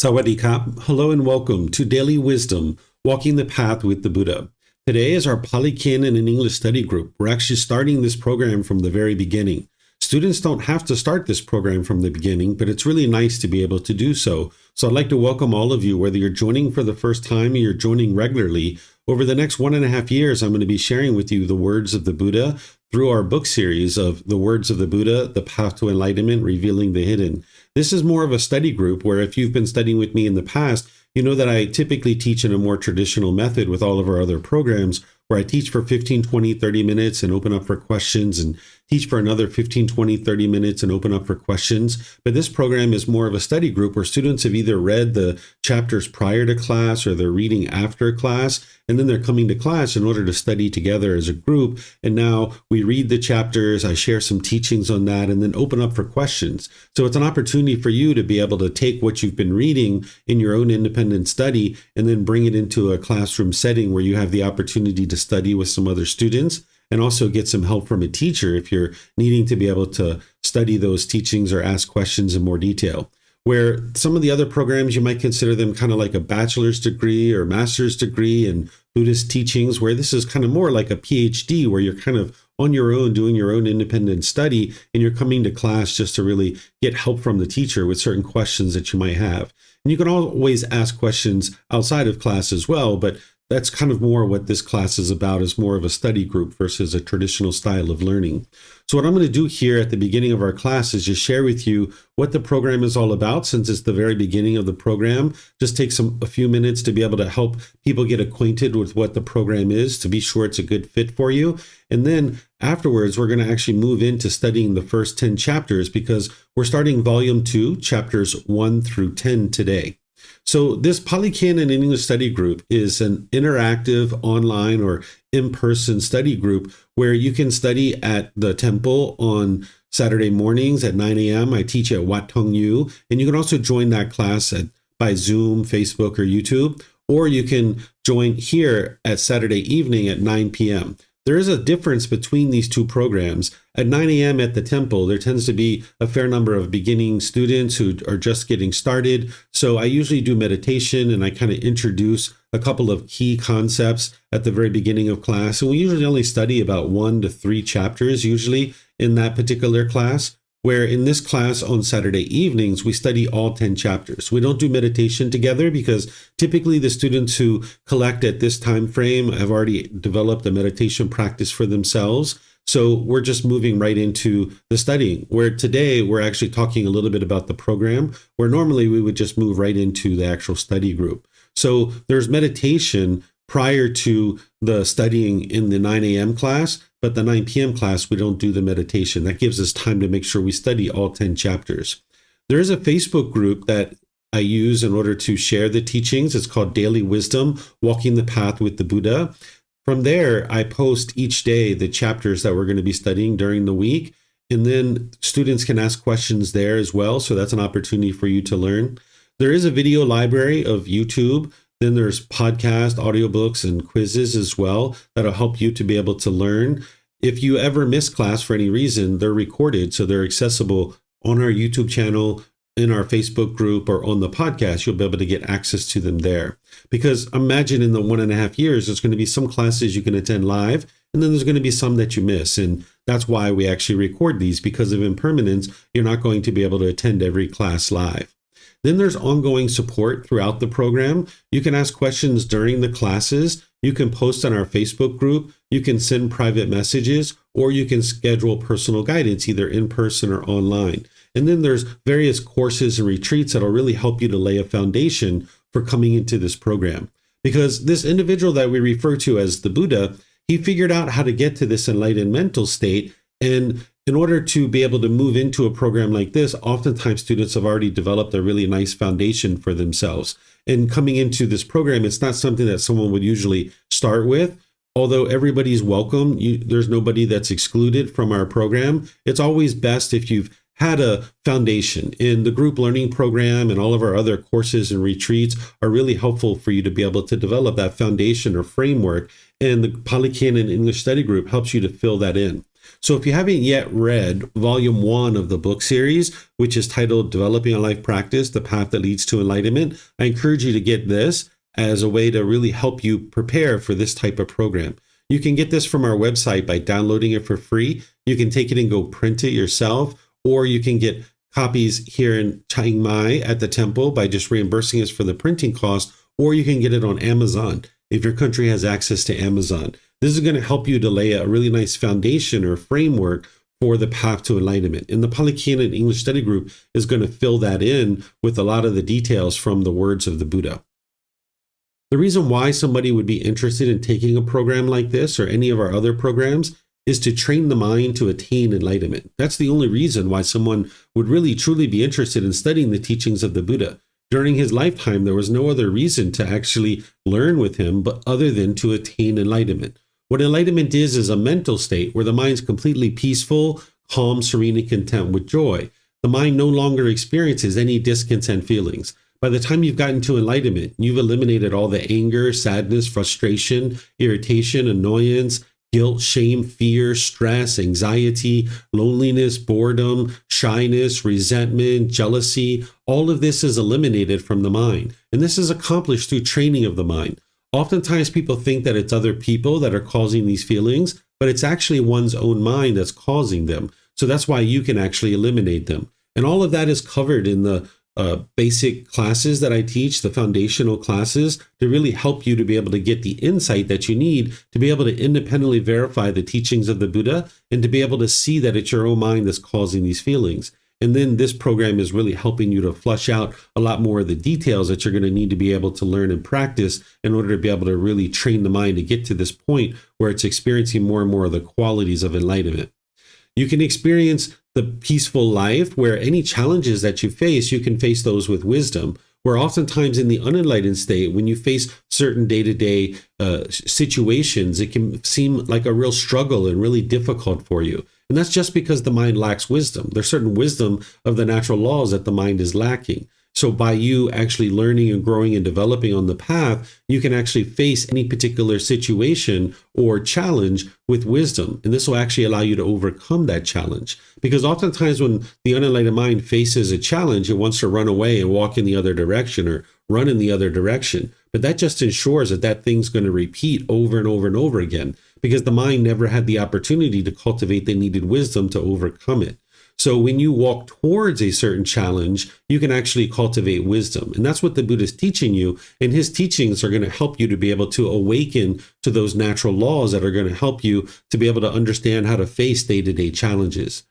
Sawadee-kap. Hello and welcome to Daily Wisdom, Walking the Path with the Buddha. Today is our Pali Canon and English study group. We're actually starting this program from the very beginning. Students don't have to start this program from the beginning, but it's really nice to be able to do so. So I'd like to welcome all of you, whether you're joining for the first time or you're joining regularly. Over the next 1.5 years, I'm going to be sharing with you the words of the Buddha through our book series of The Words of the Buddha, The Path to Enlightenment, Revealing the Hidden. This is more of a study group where if you've been studying with me in the past, you know that I typically teach in a more traditional method with all of our other programs, where I teach for 15, 20, 30 minutes and open up for questions, and teach for another 15, 20, 30 minutes and open up for questions. But this program is more of a study group where students have either read the chapters prior to class or they're reading after class, and then they're coming to class in order to study together as a group. And now we read the chapters, I share some teachings on that, and then open up for questions. So it's an opportunity for you to be able to take what you've been reading in your own independent study and then bring it into a classroom setting where you have the opportunity to study with some other students and also get some help from a teacher if you're needing to be able to study those teachings or ask questions in more detail. Where some of the other programs, you might consider them kind of like a bachelor's degree or master's degree in Buddhist teachings, where this is kind of more like a PhD, where you're kind of on your own, doing your own independent study, and you're coming to class just to really get help from the teacher with certain questions that you might have. And you can always ask questions outside of class as well, but that's kind of more what this class is about, is more of a study group versus a traditional style of learning. So what I'm going to do here at the beginning of our class is just share with you what the program is all about, since it's the very beginning of the program. Just take a few minutes to be able to help people get acquainted with what the program is, to be sure it's a good fit for you. And then afterwards, we're going to actually move into studying the first 10 chapters, because we're starting volume 2, chapters 1 through 10 today. So this Pali Canon and English study group is an interactive online or in-person study group where you can study at the temple on Saturday mornings at 9 a.m. I teach at Wat Tong Yu, and you can also join that class by Zoom, Facebook, or YouTube, or you can join here at Saturday evening at 9 p.m. There is a difference between these two programs. At 9 a.m. at the temple, there tends to be a fair number of beginning students who are just getting started. So I usually do meditation and I kind of introduce a couple of key concepts at the very beginning of class. And we usually only study about 1 to 3 chapters usually in that particular class. Where in this class on Saturday evenings, we study all 10 chapters. We don't do meditation together because typically the students who collect at this time frame have already developed a meditation practice for themselves. So we're just moving right into the studying, where today we're actually talking a little bit about the program, where normally we would just move right into the actual study group. So there's meditation prior to the studying in the 9 a.m. class, but the 9 p.m. class, we don't do the meditation. That gives us time to make sure we study all 10 chapters. There is a Facebook group that I use in order to share the teachings. It's called Daily Wisdom, Walking the Path with the Buddha. From there, I post each day the chapters that we're going to be studying during the week. And then students can ask questions there as well. So that's an opportunity for you to learn. There is a video library of YouTube. Then there's podcast, audiobooks, and quizzes as well that'll help you to be able to learn. If you ever miss class for any reason, they're recorded, so they're accessible on our YouTube channel, in our Facebook group, or on the podcast. You'll be able to get access to them there. Because imagine in the 1.5 years, there's going to be some classes you can attend live, and then there's going to be some that you miss. And that's why we actually record these. Because of impermanence, you're not going to be able to attend every class live. Then there's ongoing support throughout the program. You can ask questions during the classes. You can post on our Facebook group. You can send private messages, or you can schedule personal guidance, either in person or online. And then there's various courses and retreats that'll really help you to lay a foundation for coming into this program. Because this individual that we refer to as the Buddha, he figured out how to get to this enlightened mental state. And in order to be able to move into a program like this, oftentimes students have already developed a really nice foundation for themselves. And coming into this program, it's not something that someone would usually start with. Although everybody's welcome, there's nobody that's excluded from our program. It's always best if you've had a foundation. In the group learning program and all of our other courses and retreats are really helpful for you to be able to develop that foundation or framework. And the Pali Canon English Study Group helps you to fill that in. So if you haven't yet read volume 1 of the book series, which is titled Developing a Life Practice, The Path That Leads to Enlightenment, I encourage you to get this as a way to really help you prepare for this type of program. You can get this from our website by downloading it for free. You can take it and go print it yourself, or you can get copies here in Chiang Mai at the temple by just reimbursing us for the printing cost, or you can get it on Amazon if your country has access to Amazon. This is going to help you to lay a really nice foundation or framework for the path to enlightenment. And the Pali Canon English Study Group is going to fill that in with a lot of the details from the words of the Buddha. The reason why somebody would be interested in taking a program like this or any of our other programs is to train the mind to attain enlightenment. That's the only reason why someone would really truly be interested in studying the teachings of the Buddha. During his lifetime, there was no other reason to actually learn with him but other than to attain enlightenment. What enlightenment is a mental state where the mind's completely peaceful, calm, serene, and content with joy. The mind no longer experiences any discontent feelings. By the time you've gotten to enlightenment, you've eliminated all the anger, sadness, frustration, irritation, annoyance, guilt, shame, fear, stress, anxiety, loneliness, boredom, shyness, resentment, jealousy. All of this is eliminated from the mind. And this is accomplished through training of the mind. Oftentimes people think that it's other people that are causing these feelings, but it's actually one's own mind that's causing them. So that's why you can actually eliminate them. And all of that is covered in the basic classes that I teach, the foundational classes, to really help you to be able to get the insight that you need to be able to independently verify the teachings of the Buddha and to be able to see that it's your own mind that's causing these feelings. And then this program is really helping you to flush out a lot more of the details that you're going to need to be able to learn and practice in order to be able to really train the mind to get to this point where it's experiencing more and more of the qualities of enlightenment. You can experience the peaceful life where any challenges that you face, you can face those with wisdom. Where oftentimes in the unenlightened state, when you face certain day-to-day situations, it can seem like a real struggle and really difficult for you. And that's just because the mind lacks wisdom. There's certain wisdom of the natural laws that the mind is lacking. So by you actually learning and growing and developing on the path, you can actually face any particular situation or challenge with wisdom. And this will actually allow you to overcome that challenge. Because oftentimes when the unenlightened mind faces a challenge, it wants to run away and walk in the other direction or run in the other direction. But that just ensures that that thing's going to repeat over and over and over again, because the mind never had the opportunity to cultivate the needed wisdom to overcome it. So when you walk towards a certain challenge, you can actually cultivate wisdom. And that's what the Buddha is teaching you. And his teachings are going to help you to be able to awaken to those natural laws that are going to help you to be able to understand how to face day-to-day challenges.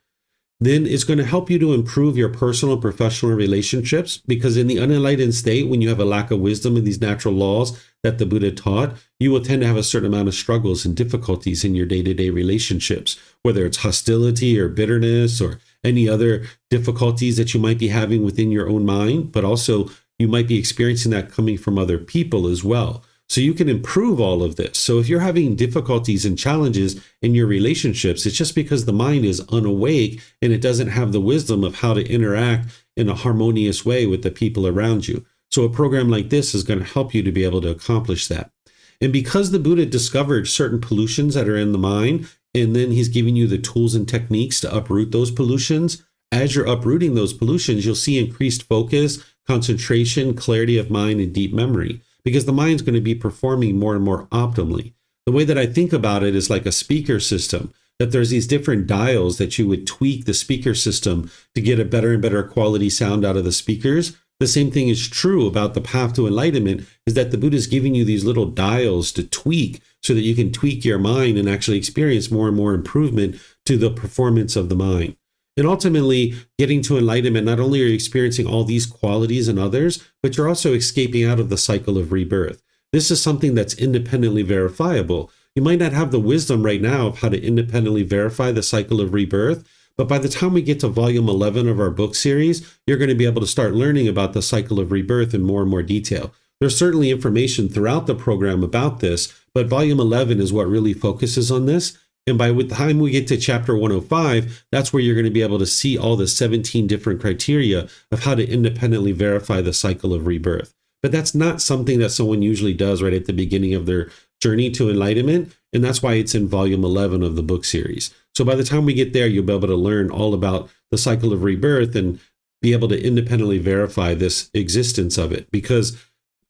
Then it's going to help you to improve your personal and professional relationships, because in the unenlightened state, when you have a lack of wisdom in these natural laws that the Buddha taught, you will tend to have a certain amount of struggles and difficulties in your day-to-day relationships, whether it's hostility or bitterness or any other difficulties that you might be having within your own mind, but also you might be experiencing that coming from other people as well. So you can improve all of this. So if you're having difficulties and challenges in your relationships, it's just because the mind is unawake and it doesn't have the wisdom of how to interact in a harmonious way with the people around you. So a program like this is going to help you to be able to accomplish that. And because the Buddha discovered certain pollutions that are in the mind, and then he's giving you the tools and techniques to uproot those pollutions, as you're uprooting those pollutions, you'll see increased focus, concentration, clarity of mind, and deep memory, because the mind's going to be performing more and more optimally. The way that I think about it is like a speaker system, that there's these different dials that you would tweak the speaker system to get a better and better quality sound out of the speakers. The same thing is true about the path to enlightenment, is that the Buddha is giving you these little dials to tweak so that you can tweak your mind and actually experience more and more improvement to the performance of the mind. And ultimately, getting to enlightenment, not only are you experiencing all these qualities and others, but you're also escaping out of the cycle of rebirth. This is something that's independently verifiable. You might not have the wisdom right now of how to independently verify the cycle of rebirth, but by the time we get to volume 11 of our book series, you're going to be able to start learning about the cycle of rebirth in more and more detail. There's certainly information throughout the program about this, but volume 11 is what really focuses on this. And by the time we get to chapter 105, that's where you're going to be able to see all the 17 different criteria of how to independently verify the cycle of rebirth. But that's not something that someone usually does right at the beginning of their journey to enlightenment. And that's why it's in volume 11 of the book series. So by the time we get there, you'll be able to learn all about the cycle of rebirth and be able to independently verify this existence of it. Because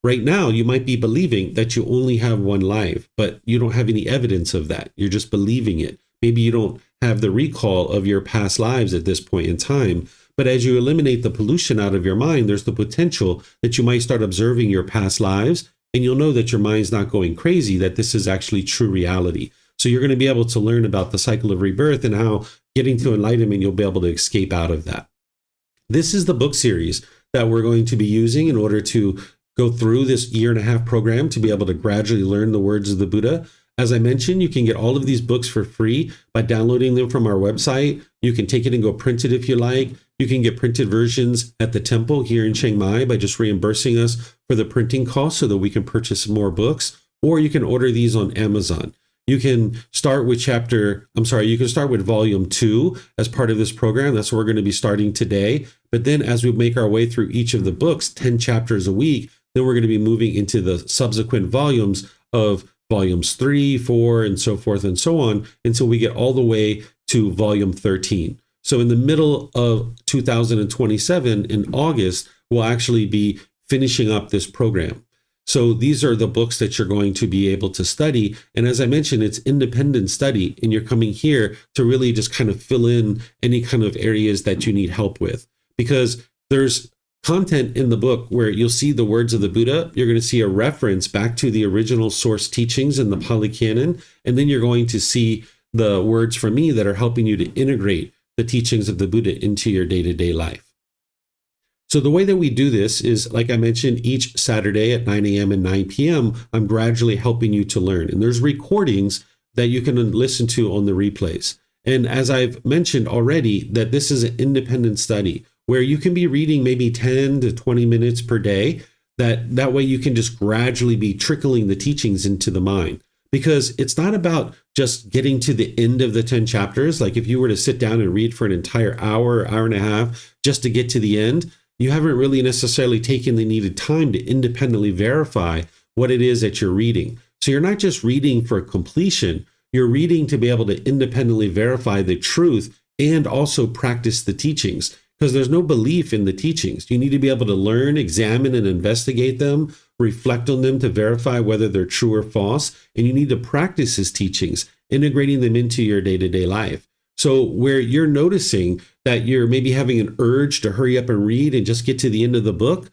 right now you might be believing that you only have one life, but you don't have any evidence of that. You're just believing it. Maybe you don't have the recall of your past lives at this point in time. But as you eliminate the pollution out of your mind, there's the potential that you might start observing your past lives, and you'll know that your mind's not going crazy, that this is actually true reality. So you're going to be able to learn about the cycle of rebirth and how getting to enlightenment, you'll be able to escape out of that. This is the book series that we're going to be using in order to go through this 1.5-year program to be able to gradually learn the words of the Buddha. As I mentioned, you can get all of these books for free by downloading them from our website. You can take it and go print it if you like. You can get printed versions at the temple here in Chiang Mai by just reimbursing us for the printing cost so that we can purchase more books, or you can order these on Amazon. You can start with volume 2 as part of this program. That's what we're going to be starting today. But then as we make our way through each of the books, 10 chapters a week, then we're going to be moving into the subsequent volumes of volumes 3, 4, and so forth and so on until we get all the way to volume 13. So in the middle of 2027, in August, we'll actually be finishing up this program. So these are the books that you're going to be able to study. And as I mentioned, it's independent study, and you're coming here to really just kind of fill in any kind of areas that you need help with. Because there's content in the book where you'll see the words of the Buddha. You're going to see a reference back to the original source teachings in the Pali Canon. And then you're going to see the words from me that are helping you to integrate the teachings of the Buddha into your day-to-day life. So the way that we do this is, like I mentioned, each Saturday at 9 a.m. and 9 p.m., I'm gradually helping you to learn. And there's recordings that you can listen to on the replays. And as I've mentioned already, that this is an independent study where you can be reading maybe 10 to 20 minutes per day. That way you can just gradually be trickling the teachings into the mind. Because it's not about just getting to the end of the 10 chapters. Like if you were to sit down and read for an entire hour, hour and a half, just to get to the end, you haven't really necessarily taken the needed time to independently verify what it is that you're reading. So you're not just reading for completion, you're reading to be able to independently verify the truth and also practice the teachings. Because there's no belief in the teachings. You need to be able to learn, examine, and investigate them, reflect on them to verify whether they're true or false. And you need to practice his teachings, integrating them into your day-to-day life. So where you're noticing that you're maybe having an urge to hurry up and read and just get to the end of the book,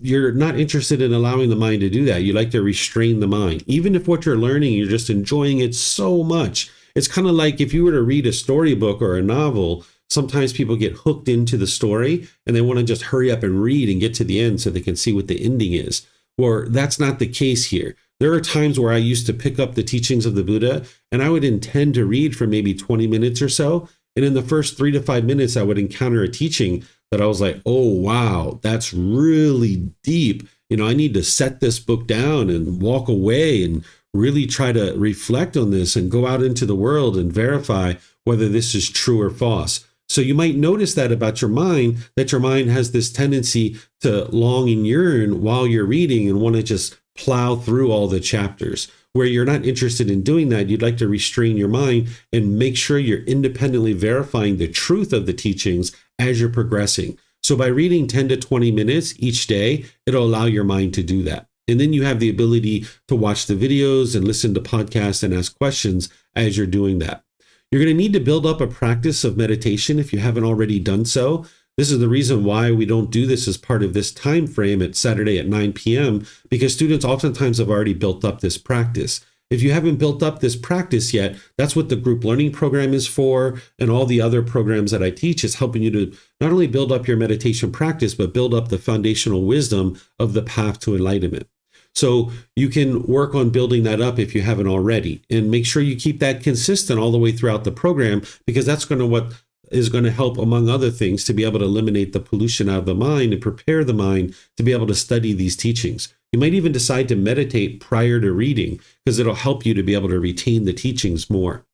you're not interested in allowing the mind to do that. You like to restrain the mind. Even if what you're learning, you're just enjoying it so much. It's kind of like if you were to read a storybook or a novel, sometimes people get hooked into the story and they want to just hurry up and read and get to the end so they can see what the ending is. Or that's not the case here. There are times where I used to pick up the teachings of the Buddha and I would intend to read for maybe 20 minutes or so. And in the first 3 to 5 minutes, I would encounter a teaching that I was like, oh, wow, that's really deep. I need to set this book down and walk away and really try to reflect on this and go out into the world and verify whether this is true or false. So you might notice that about your mind, that your mind has this tendency to long and yearn while you're reading and want to just plow through all the chapters. Where you're not interested in doing that, you'd like to restrain your mind and make sure you're independently verifying the truth of the teachings as you're progressing. So by reading 10 to 20 minutes each day, it'll allow your mind to do that. And then you have the ability to watch the videos and listen to podcasts and ask questions as you're doing that. You're going to need to build up a practice of meditation if you haven't already done so. This is the reason why we don't do this as part of this time frame at Saturday at 9 p.m. because students oftentimes have already built up this practice. If you haven't built up this practice yet, that's what the group learning program is for, and all the other programs that I teach is helping you to not only build up your meditation practice, but build up the foundational wisdom of the path to enlightenment. So you can work on building that up if you haven't already, and make sure you keep that consistent all the way throughout the program, because that's what is going to help, among other things, to be able to eliminate the pollution out of the mind and prepare the mind to be able to study these teachings. You might even decide to meditate prior to reading, because it'll help you to be able to retain the teachings more.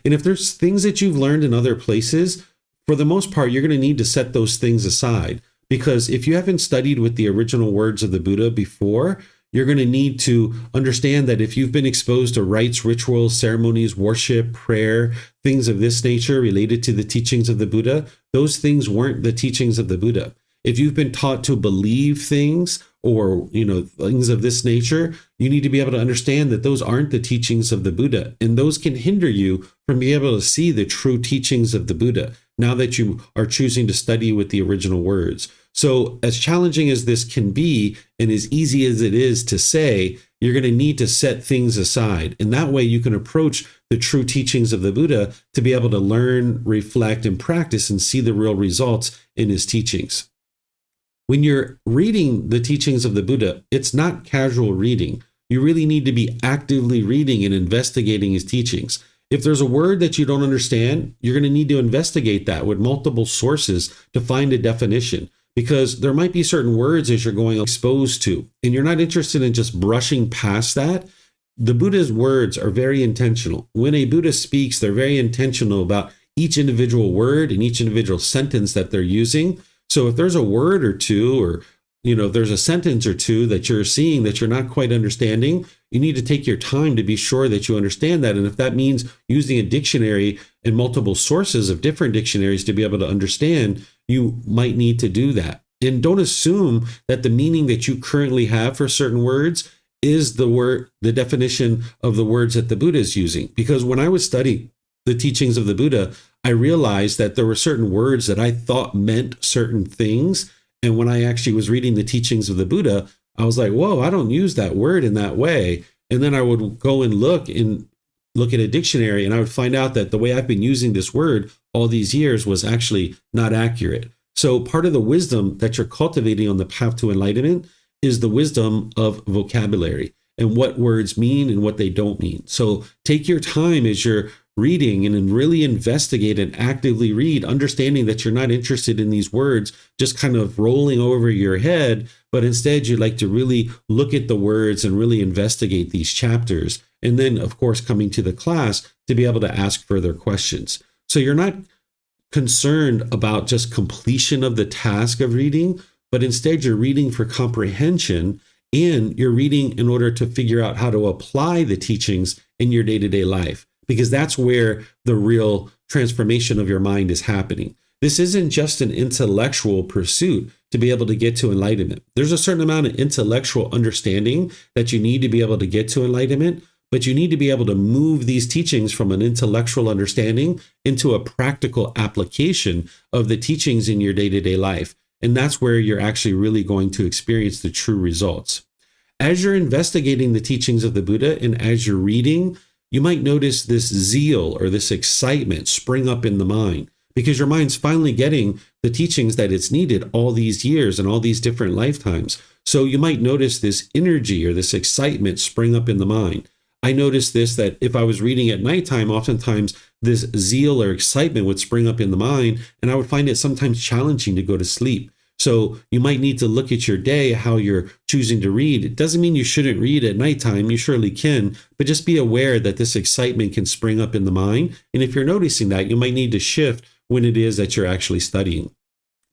And if there's things that you've learned in other places, for the most part, you're going to need to set those things aside, because if you haven't studied with the original words of the Buddha before, You're going to need to understand that if you've been exposed to rites, rituals, ceremonies, worship, prayer, things of this nature related to the teachings of the Buddha, those things weren't the teachings of the Buddha. If you've been taught to believe things or, things of this nature, you need to be able to understand that those aren't the teachings of the Buddha. And those can hinder you from being able to see the true teachings of the Buddha now that you are choosing to study with the original words. So as challenging as this can be, and as easy as it is to say, you're going to need to set things aside. And that way you can approach the true teachings of the Buddha to be able to learn, reflect, and practice and see the real results in his teachings. When you're reading the teachings of the Buddha, it's not casual reading. You really need to be actively reading and investigating his teachings. If there's a word that you don't understand, you're going to need to investigate that with multiple sources to find a definition, because there might be certain words as you're going exposed to, and you're not interested in just brushing past that. The Buddha's words are very intentional. When a Buddha speaks, they're very intentional about each individual word and each individual sentence that they're using. So if there's a word or two, or if there's a sentence or two that you're seeing that you're not quite understanding, you need to take your time to be sure that you understand that. And if that means using a dictionary and multiple sources of different dictionaries to be able to understand, you might need to do that. And don't assume that the meaning that you currently have for certain words is the definition of the words that the Buddha is using. Because when I was studying the teachings of the Buddha, I realized that there were certain words that I thought meant certain things. And when I actually was reading the teachings of the Buddha, I was like, whoa, I don't use that word in that way. And then I would go and look at a dictionary, and I would find out that the way I've been using this word all these years was actually not accurate. So part of the wisdom that you're cultivating on the path to enlightenment is the wisdom of vocabulary and what words mean and what they don't mean. So take your time as you're reading and really investigate and actively read, understanding that you're not interested in these words just kind of rolling over your head, but instead you'd like to really look at the words and really investigate these chapters. And then, of course, coming to the class to be able to ask further questions. So you're not concerned about just completion of the task of reading, but instead you're reading for comprehension, and you're reading in order to figure out how to apply the teachings in your day-to-day life, because that's where the real transformation of your mind is happening. This isn't just an intellectual pursuit to be able to get to enlightenment. There's a certain amount of intellectual understanding that you need to be able to get to enlightenment, but you need to be able to move these teachings from an intellectual understanding into a practical application of the teachings in your day-to-day life. And that's where you're actually really going to experience the true results. As you're investigating the teachings of the Buddha and as you're reading, you might notice this zeal or this excitement spring up in the mind, because your mind's finally getting the teachings that it's needed all these years and all these different lifetimes. So you might notice this energy or this excitement spring up in the mind. I noticed this, that if I was reading at nighttime, oftentimes this zeal or excitement would spring up in the mind, and I would find it sometimes challenging to go to sleep. So you might need to look at your day, how you're choosing to read. It doesn't mean you shouldn't read at nighttime. You surely can, but just be aware that this excitement can spring up in the mind. And if you're noticing that, you might need to shift when it is that you're actually studying.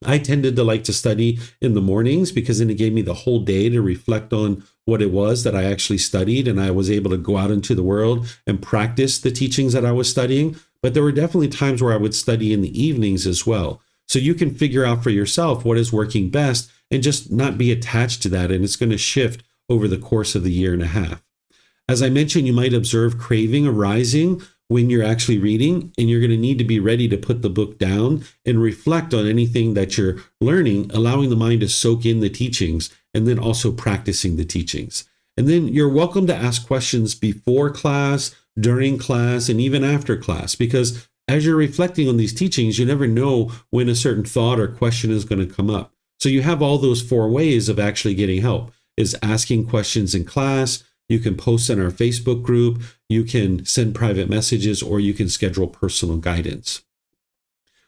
I tended to like to study in the mornings because then it gave me the whole day to reflect on what it was that I actually studied, and I was able to go out into the world and practice the teachings that I was studying. But there were definitely times where I would study in the evenings as well. So you can figure out for yourself what is working best and just not be attached to that. And it's going to shift over the course of the year and a half. As I mentioned, you might observe craving arising when you're actually reading, and you're going to need to be ready to put the book down and reflect on anything that you're learning, allowing the mind to soak in the teachings and then also practicing the teachings. And then you're welcome to ask questions before class, during class, and even after class, because as you're reflecting on these teachings, you never know when a certain thought or question is going to come up. So you have all those 4 ways of actually getting help: is asking questions in class, you can post in our Facebook group, you can send private messages, or you can schedule personal guidance.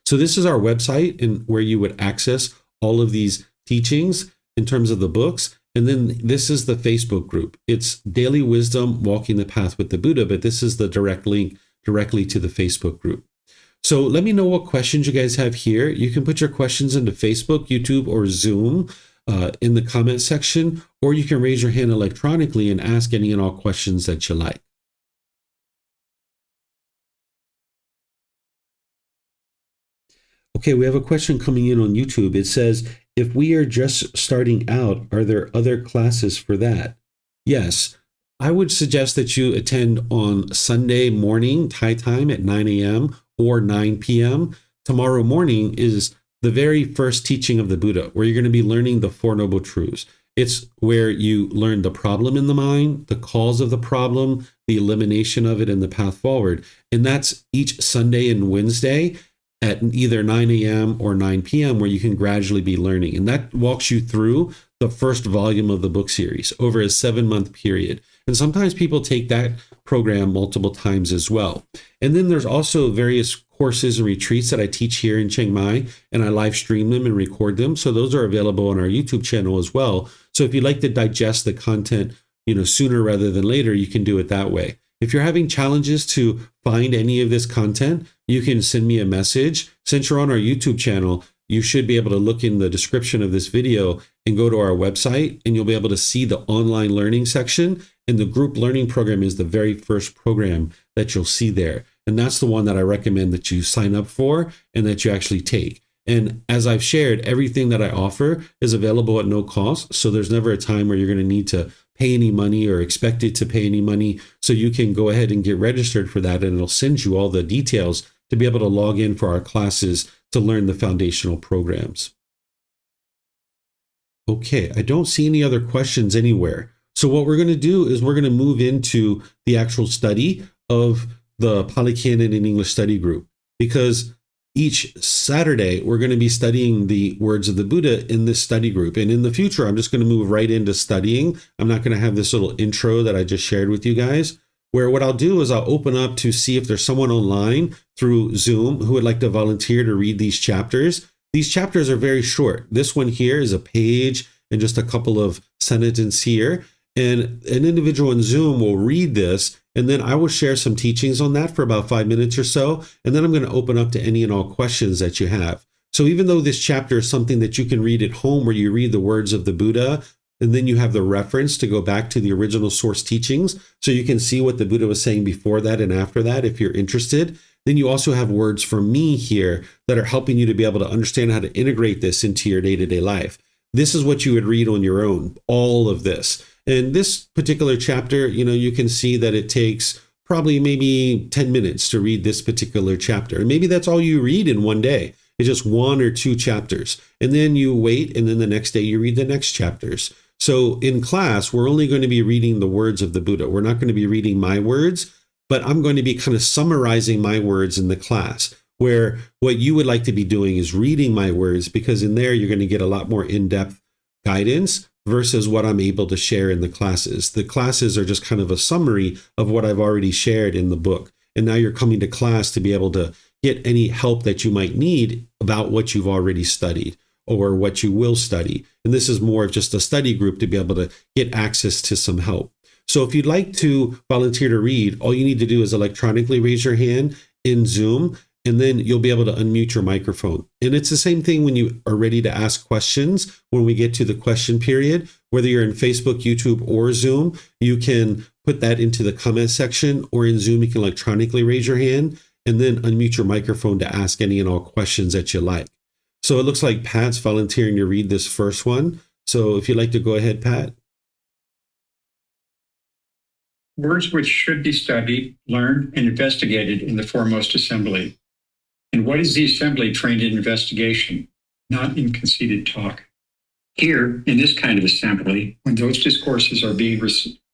So this is our website, and where you would access all of these teachings in terms of the books. And then this is the Facebook group. It's Daily Wisdom, Walking the Path with the Buddha, but this is the direct link directly to the Facebook group. So let me know what questions you guys have here. You can put your questions into Facebook, YouTube, or Zoom. in the comment section, or you can raise your hand electronically and ask any and all questions that you like. Okay, we have a question coming in on YouTube. It says, if we are just starting out, are there other classes for that? Yes, I would suggest that you attend on Sunday morning, Thai time at 9 a.m. or 9 p.m. Tomorrow morning is the very first teaching of the Buddha, where you're going to be learning the Four Noble Truths. It's where you learn the problem in the mind, the cause of the problem, the elimination of it, and the path forward. And that's each Sunday and Wednesday at either 9 a.m. or 9 p.m., where you can gradually be learning. And that walks you through the first volume of the book series over a 7-month period. And sometimes people take that program multiple times as well. And then there's also various courses and retreats that I teach here in Chiang Mai, and I live stream them and record them. So those are available on our YouTube channel as well. So if you'd like to digest the content, sooner rather than later, you can do it that way. If you're having challenges to find any of this content, you can send me a message. Since you're on our YouTube channel, you should be able to look in the description of this video and go to our website, and you'll be able to see the online learning section. And the group learning program is the very first program that you'll see there. And that's the one that I recommend that you sign up for and that you actually take. And as I've shared, everything that I offer is available at no cost. So there's never a time where you're going to need to pay any money or expected to pay any money. So you can go ahead and get registered for that, and it'll send you all the details to be able to log in for our classes to learn the foundational programs. Okay, I don't see any other questions anywhere. So what we're going to do is we're going to move into the actual study of the Pali Canon and English study group, because each Saturday we're going to be studying the words of the Buddha in this study group. And in the future, I'm just going to move right into studying. I'm not going to have this little intro that I just shared with you guys, where what I'll do is I'll open up to see if there's someone online through Zoom who would like to volunteer to read these chapters. These chapters are very short. This one here is a page and just a couple of sentences here. And an individual in Zoom will read this, and then I will share some teachings on that for about 5 minutes or so. And then I'm going to open up to any and all questions that you have. So even though this chapter is something that you can read at home, where you read the words of the Buddha, and then you have the reference to go back to the original source teachings, so you can see what the Buddha was saying before that and after that if you're interested. Then you also have words from me here that are helping you to be able to understand how to integrate this into your day-to-day life. This is what you would read on your own, all of this. And this particular chapter, you can see that it takes probably maybe 10 minutes to read this particular chapter. And maybe that's all you read in one day. It's just 1 or 2 chapters. And then you wait, and then the next day you read the next chapters. So in class, we're only going to be reading the words of the Buddha. We're not going to be reading my words, but I'm going to be kind of summarizing my words in the class, where what you would like to be doing is reading my words, because in there you're going to get a lot more in-depth guidance versus what I'm able to share in the classes. The classes are just kind of a summary of what I've already shared in the book. And now you're coming to class to be able to get any help that you might need about what you've already studied or what you will study. And this is more of just a study group to be able to get access to some help. So if you'd like to volunteer to read, all you need to do is electronically raise your hand in Zoom, and then you'll be able to unmute your microphone. And it's the same thing when you are ready to ask questions. When we get to the question period, whether you're in Facebook, YouTube, or Zoom, you can put that into the comment section, or in Zoom, you can electronically raise your hand and then unmute your microphone to ask any and all questions that you like. So it looks like Pat's volunteering to read this first one. So if you'd like to go ahead, Pat. Words which should be studied, learned, and investigated in the foremost assembly. And what is the assembly trained in investigation, not in conceited talk? Here, in this kind of assembly, when those discourses are being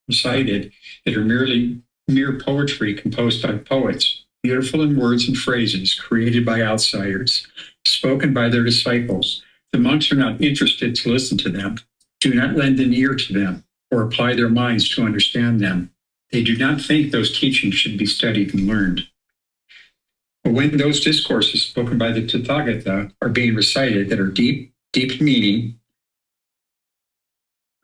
recited that are mere poetry composed by poets, beautiful in words and phrases created by outsiders, spoken by their disciples, the monks are not interested to listen to them, do not lend an ear to them, or apply their minds to understand them. They do not think those teachings should be studied and learned. But when those discourses spoken by the Tathagata are being recited that are deep in meaning,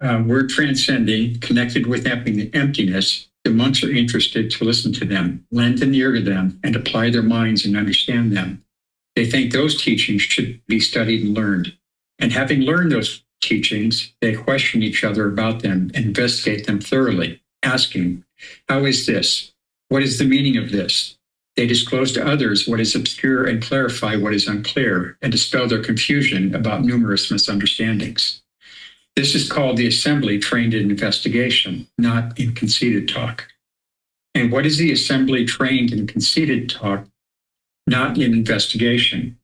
word transcending, connected with emptiness, the monks are interested to listen to them, lend an ear to them, and apply their minds and understand them. They think those teachings should be studied and learned. And having learned those teachings, they question each other about them and investigate them thoroughly, asking, how is this? What is the meaning of this? They disclose to others what is obscure and clarify what is unclear, and dispel their confusion about numerous misunderstandings. This is called the assembly trained in investigation, not in conceited talk. And what is the assembly trained in conceited talk, not in investigation?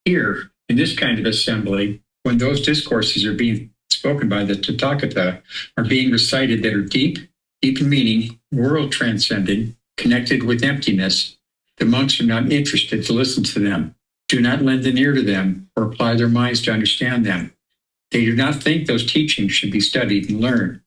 Here, in this kind of assembly, when those discourses are being spoken by the Tathagata are being recited that are deep in meaning, world transcending, connected with emptiness, the monks are not interested to listen to them, do not lend an ear to them, or apply their minds to understand them. They do not think those teachings should be studied and learned.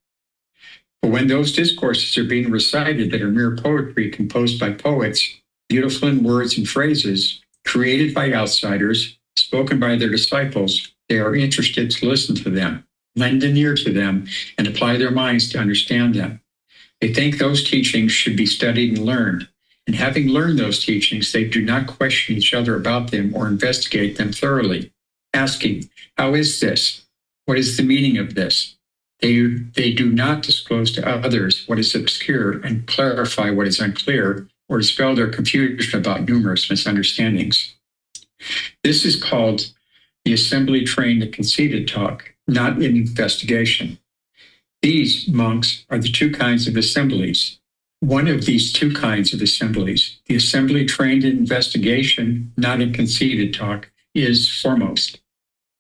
But when those discourses are being recited that are mere poetry composed by poets, beautiful in words and phrases, created by outsiders, spoken by their disciples, they are interested to listen to them, lend an ear to them, and apply their minds to understand them. They think those teachings should be studied and learned. And having learned those teachings, they do not question each other about them or investigate them thoroughly, asking, how is this? What is the meaning of this? They do not disclose to others what is obscure and clarify what is unclear, or dispel their confusion about numerous misunderstandings. This is called the assembly trained in conceited talk, not in investigation. These, monks, are the two kinds of assemblies. One of these two kinds of assemblies, the assembly trained in investigation, not in conceited talk, is foremost.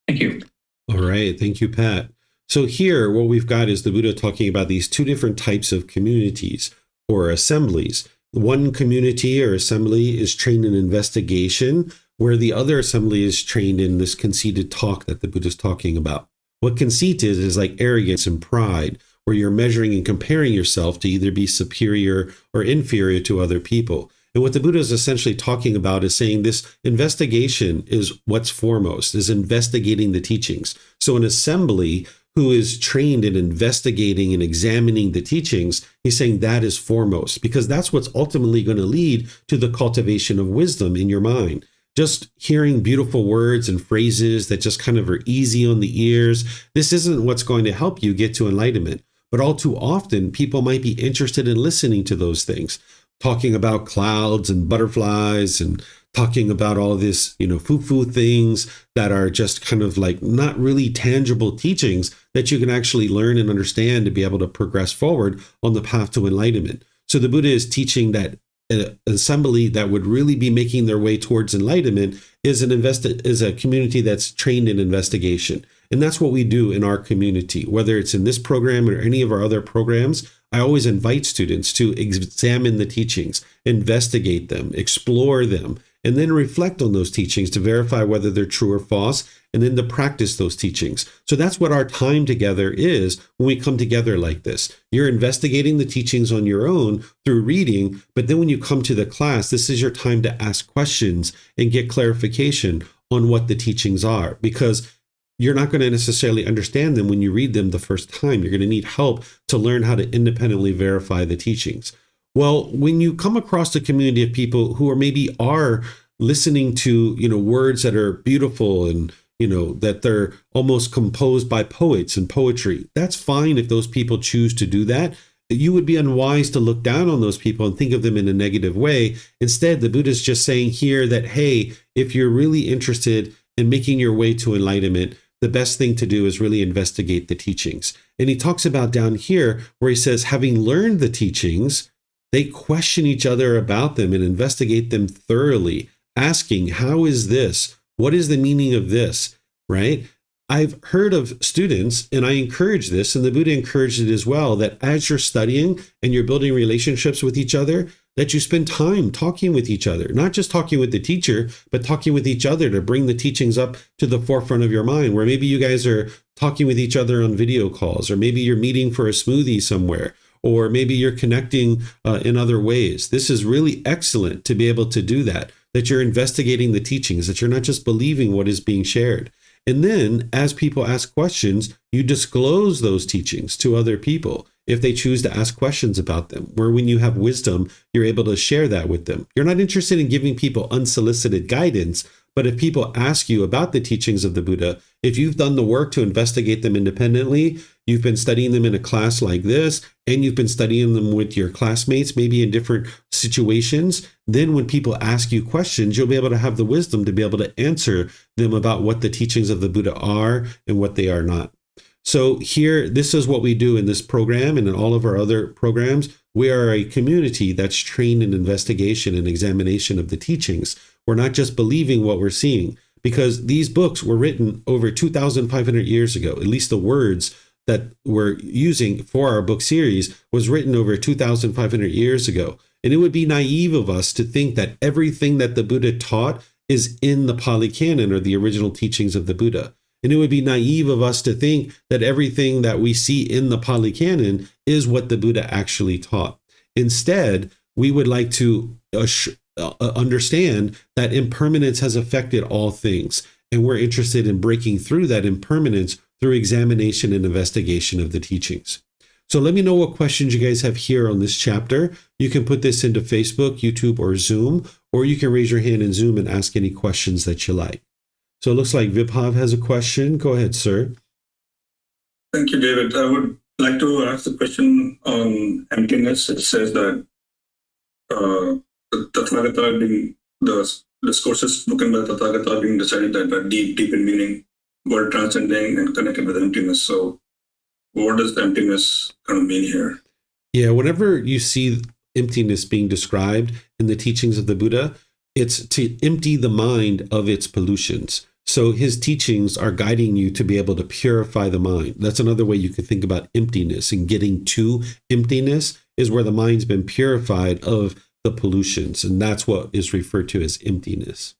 Thank you. All right. Thank you, Pat. So here, what we've got is the Buddha talking about these two different types of communities or assemblies. One community or assembly is trained in investigation, where the other assembly is trained in this conceited talk that the Buddha is talking about. What conceit is like arrogance and pride, where you're measuring and comparing yourself to either be superior or inferior to other people. And what the Buddha is essentially talking about is saying this investigation is what's foremost, is investigating the teachings. So an assembly who is trained in investigating and examining the teachings, he's saying that is foremost, because that's what's ultimately going to lead to the cultivation of wisdom in your mind. Just hearing beautiful words and phrases that just kind of are easy on the ears, this isn't what's going to help you get to enlightenment. But all too often, people might be interested in listening to those things, talking about clouds and butterflies and talking about all this, foo-foo things that are just kind of like not really tangible teachings that you can actually learn and understand to be able to progress forward on the path to enlightenment. So the Buddha is teaching that an assembly that would really be making their way towards enlightenment is a community that's trained in investigation. And that's what we do in our community, whether it's in this program or any of our other programs. I always invite students to examine the teachings, investigate them, explore them, and then reflect on those teachings to verify whether they're true or false, and then to practice those teachings. So that's what our time together is when we come together like this. You're investigating the teachings on your own through reading, but then when you come to the class, this is your time to ask questions and get clarification on what the teachings are, because you're not going to necessarily understand them when you read them the first time. You're going to need help to learn how to independently verify the teachings. Well, when you come across a community of people who are listening to, words that are beautiful and, that they're almost composed by poets and poetry, that's fine if those people choose to do that. You would be unwise to look down on those people and think of them in a negative way. Instead, the Buddha is just saying here that, hey, if you're really interested in making your way to enlightenment, the best thing to do is really investigate the teachings. And he talks about down here where he says, having learned the teachings, they question each other about them and investigate them thoroughly, asking, how is this? What is the meaning of this? Right? I've heard of students, and I encourage this, and the Buddha encouraged it as well, that as you're studying and you're building relationships with each other, that you spend time talking with each other, not just talking with the teacher, but talking with each other to bring the teachings up to the forefront of your mind, where maybe you guys are talking with each other on video calls, or maybe you're meeting for a smoothie somewhere, or maybe you're connecting in other ways. This is really excellent to be able to do that you're investigating the teachings, that you're not just believing what is being shared. And then as people ask questions, you disclose those teachings to other people if they choose to ask questions about them, where when you have wisdom, you're able to share that with them. You're not interested in giving people unsolicited guidance, But if people ask you about the teachings of the Buddha, if you've done the work to investigate them independently, you've been studying them in a class like this, and you've been studying them with your classmates, maybe in different situations, then when people ask you questions, you'll be able to have the wisdom to be able to answer them about what the teachings of the Buddha are and what they are not. So here, this is what we do in this program and in all of our other programs. We are a community that's trained in investigation and examination of the teachings. We're not just believing what we're seeing, because these books were written over 2,500 years ago. At least the words that we're using for our book series was written over 2,500 years ago. And it would be naive of us to think that everything that the Buddha taught is in the Pali Canon or the original teachings of the Buddha. And it would be naive of us to think that everything that we see in the Pali Canon is what the Buddha actually taught. Instead, we would like to understand that impermanence has affected all things. And we're interested in breaking through that impermanence through examination and investigation of the teachings. So let me know what questions you guys have here on this chapter. You can put this into Facebook, YouTube, or Zoom, or you can raise your hand in Zoom and ask any questions that you like. So it looks like Vibhav has a question. Go ahead, sir. Thank you, David. I would like to ask the question on emptiness. It says that the Tathagata being the discourses spoken by Tathagata being decided that are deep in meaning, were transcending and connected with emptiness. So what does emptiness kind of mean here? Yeah, whenever you see emptiness being described in the teachings of the Buddha, it's to empty the mind of its pollutions. So his teachings are guiding you to be able to purify the mind. That's another way you could think about emptiness, and getting to emptiness is where the mind's been purified of the pollutions. And that's what is referred to as emptiness.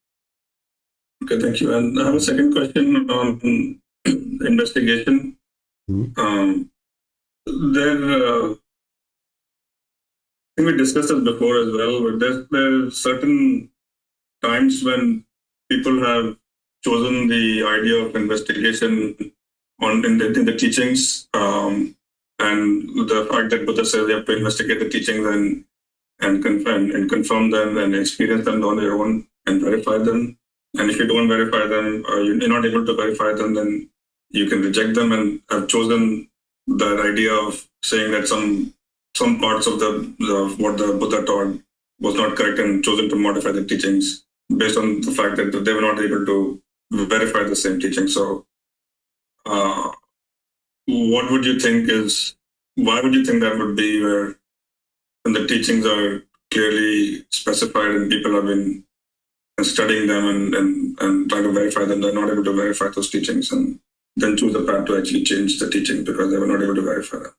Okay, thank you. And I have a second question on investigation. Mm-hmm. I think we discussed this before as well, but there's certain times when people have chosen the idea of investigation in the teachings, and the fact that Buddha says you have to investigate the teachings and confirm them and experience them on your own and verify them. And if you don't verify them, or you're not able to verify them, then you can reject them, and have chosen that idea of saying that some parts of what the Buddha taught was not correct, and chosen to modify the teachings based on the fact that they were not able to verify the same teaching. So what would you think why would you think that would be, where when the teachings are clearly specified and people have been studying them and trying to verify them, they're not able to verify those teachings, and then choose the path to actually change the teaching because they were not able to verify them?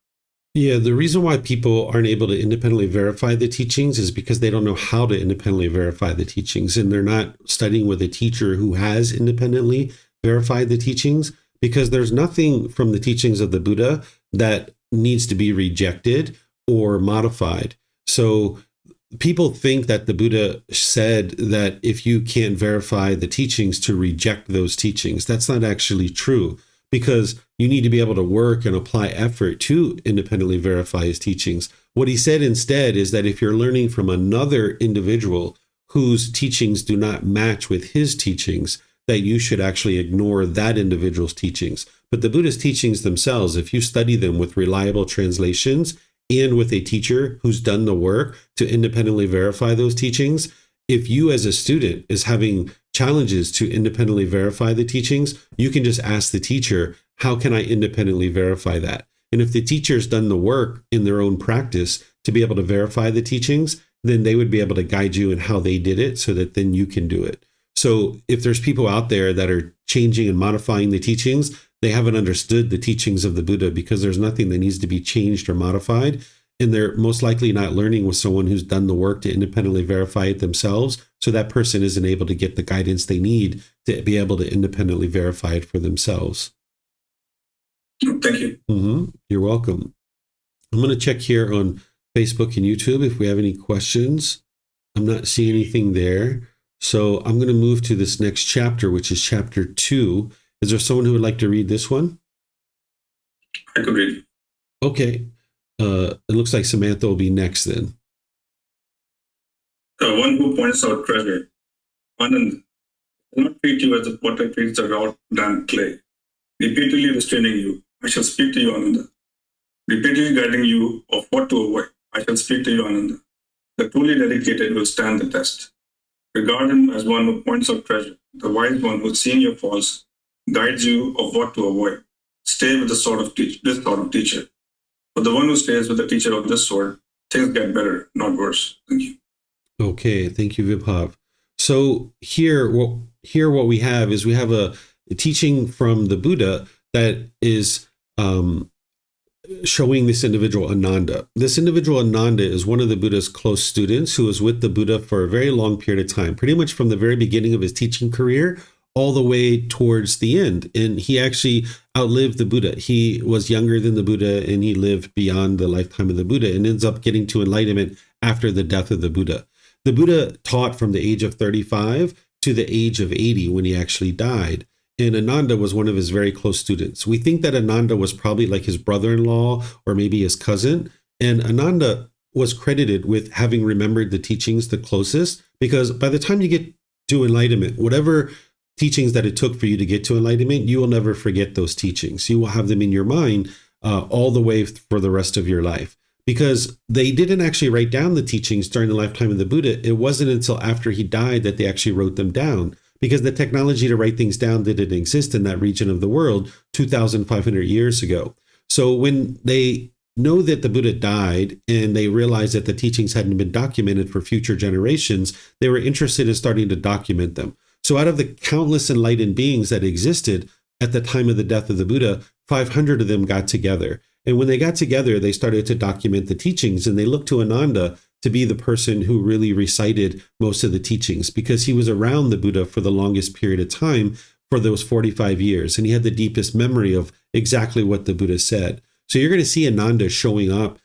Yeah, the reason why people aren't able to independently verify the teachings is because they don't know how to independently verify the teachings, and they're not studying with a teacher who has independently verified the teachings, because there's nothing from the teachings of the Buddha that needs to be rejected or modified. So people think that the Buddha said that if you can't verify the teachings, to reject those teachings. That's not actually true, because you need to be able to work and apply effort to independently verify his teachings. What he said instead is that if you're learning from another individual whose teachings do not match with his teachings, that you should actually ignore that individual's teachings. But the Buddha's teachings themselves, if you study them with reliable translations and with a teacher who's done the work to independently verify those teachings, if you as a student is having challenges to independently verify the teachings, you can just ask the teacher, how can I independently verify that? And if the teacher's done the work in their own practice to be able to verify the teachings, then they would be able to guide you in how they did it so that then you can do it. So if there's people out there that are changing and modifying the teachings, they haven't understood the teachings of the Buddha, because there's nothing that needs to be changed or modified. And they're most likely not learning with someone who's done the work to independently verify it themselves. So that person isn't able to get the guidance they need to be able to independently verify it for themselves. Thank you. You're welcome. I'm going to check here on Facebook and YouTube if we have any questions. I'm not seeing anything there. So I'm going to move to this next chapter, which is chapter 2. Is there someone who would like to read this one? I could read. Okay. It looks like Samantha will be next then. One who points out treasure. One I will not treat you as a potter treats a raw, damp clay. Repeatedly restraining you, I shall speak to you, Ananda. Repeatedly guiding you of what to avoid, I shall speak to you, Ananda. The truly dedicated will stand the test. Regard him as one who points out treasure, the wise one who, seeing your faults, guides you of what to avoid. Stay with this sort of teacher. For the one who stays with the teacher of this sort, things get better, not worse. Thank you. Okay, thank you, Vibhav. So here what we have is we have a teaching from the Buddha that is showing this individual Ananda. This individual Ananda is one of the Buddha's close students who was with the Buddha for a very long period of time, pretty much from the very beginning of his teaching career all the way towards the end. And he actually outlived the Buddha. He was younger than the Buddha and he lived beyond the lifetime of the Buddha and ends up getting to enlightenment after the death of the Buddha. The Buddha taught from the age of 35 to the age of 80 when he actually died. And Ananda was one of his very close students. We think that Ananda was probably like his brother-in-law or maybe his cousin. And Ananda was credited with having remembered the teachings the closest, because by the time you get to enlightenment, whatever teachings that it took for you to get to enlightenment, you will never forget those teachings. You will have them in your mind all the way for the rest of your life. Because they didn't actually write down the teachings during the lifetime of the Buddha. It wasn't until after he died that they actually wrote them down, because the technology to write things down didn't exist in that region of the world 2,500 years ago. So when they know that the Buddha died and they realized that the teachings hadn't been documented for future generations, they were interested in starting to document them. So out of the countless enlightened beings that existed at the time of the death of the Buddha, 500 of them got together. And when they got together, they started to document the teachings, and they looked to Ananda to be the person who really recited most of the teachings, because he was around the Buddha for the longest period of time, for those 45 years. And he had the deepest memory of exactly what the Buddha said. So you're going to see Ananda showing up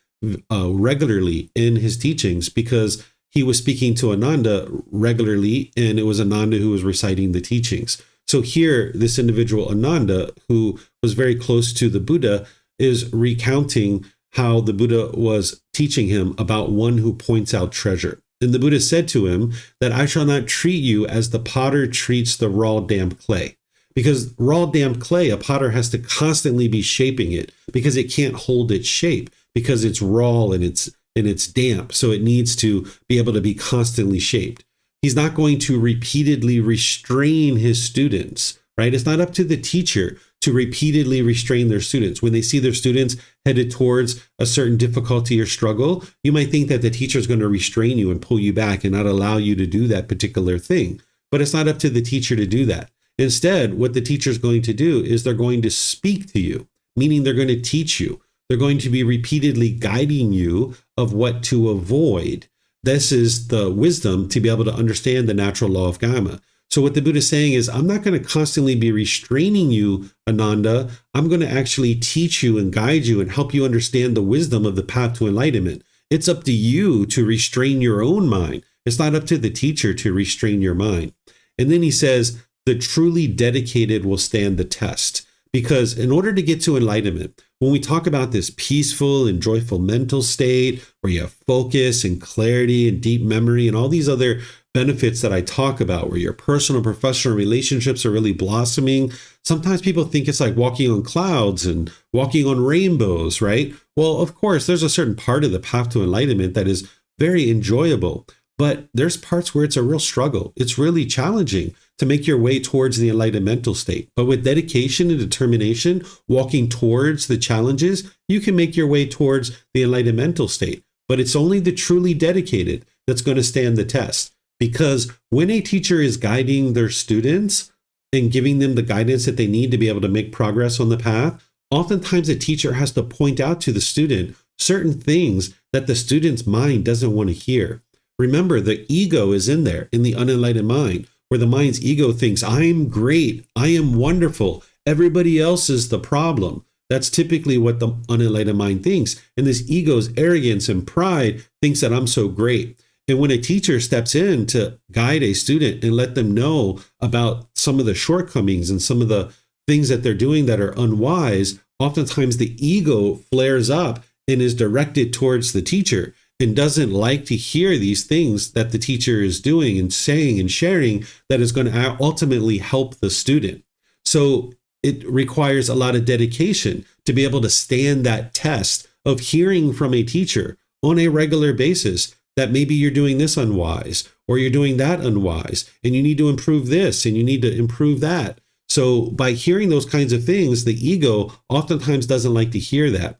regularly in his teachings, because he was speaking to Ananda regularly, and it was Ananda who was reciting the teachings. So here, this individual Ananda, who was very close to the Buddha, is recounting how the Buddha was teaching him about one who points out treasure. And the Buddha said to him that I shall not treat you as the potter treats the raw, damp clay. Because raw, damp clay, a potter has to constantly be shaping it, because it can't hold its shape, because it's raw and it's damp. So it needs to be able to be constantly shaped. He's not going to repeatedly restrain his students, right? It's not up to the teacher to repeatedly restrain their students. When they see their students headed towards a certain difficulty or struggle, you might think that the teacher is going to restrain you and pull you back and not allow you to do that particular thing. But it's not up to the teacher to do that. Instead, what the teacher is going to do is they're going to speak to you, meaning they're going to teach you. They're going to be repeatedly guiding you of what to avoid. This is the wisdom to be able to understand the natural law of karma. So what the Buddha is saying is, I'm not going to constantly be restraining you, Ananda. I'm going to actually teach you and guide you and help you understand the wisdom of the path to enlightenment. It's up to you to restrain your own mind. It's not up to the teacher to restrain your mind. And then he says, the truly dedicated will stand the test. Because in order to get to enlightenment, when we talk about this peaceful and joyful mental state, where you have focus and clarity and deep memory and all these other benefits that I talk about, where your personal and professional relationships are really blossoming, sometimes people think it's like walking on clouds and walking on rainbows, right? Well, of course, there's a certain part of the path to enlightenment that is very enjoyable, but there's parts where it's a real struggle. It's really challenging to make your way towards the enlightened mental state. But with dedication and determination, walking towards the challenges, you can make your way towards the enlightened mental state. But it's only the truly dedicated that's going to stand the test. Because when a teacher is guiding their students and giving them the guidance that they need to be able to make progress on the path, oftentimes a teacher has to point out to the student certain things that the student's mind doesn't want to hear. Remember, the ego is in there, in the unenlightened mind, where the mind's ego thinks, I'm great, I am wonderful, everybody else is the problem. That's typically what the unenlightened mind thinks. And this ego's arrogance and pride thinks that I'm so great. And when a teacher steps in to guide a student and let them know about some of the shortcomings and some of the things that they're doing that are unwise, oftentimes the ego flares up and is directed towards the teacher. and doesn't like to hear these things that the teacher is doing and saying and sharing that is going to ultimately help the student. So it requires a lot of dedication to be able to stand that test of hearing from a teacher on a regular basis that maybe you're doing this unwise or you're doing that unwise and you need to improve this and you need to improve that. So by hearing those kinds of things, the ego oftentimes doesn't like to hear that.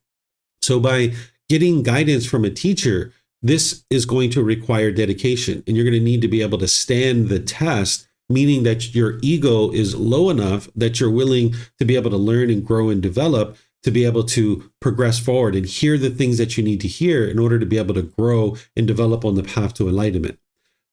So by getting guidance from a teacher, this is going to require dedication, and you're going to need to be able to stand the test, meaning that your ego is low enough that you're willing to be able to learn and grow and develop, to be able to progress forward and hear the things that you need to hear in order to be able to grow and develop on the path to enlightenment.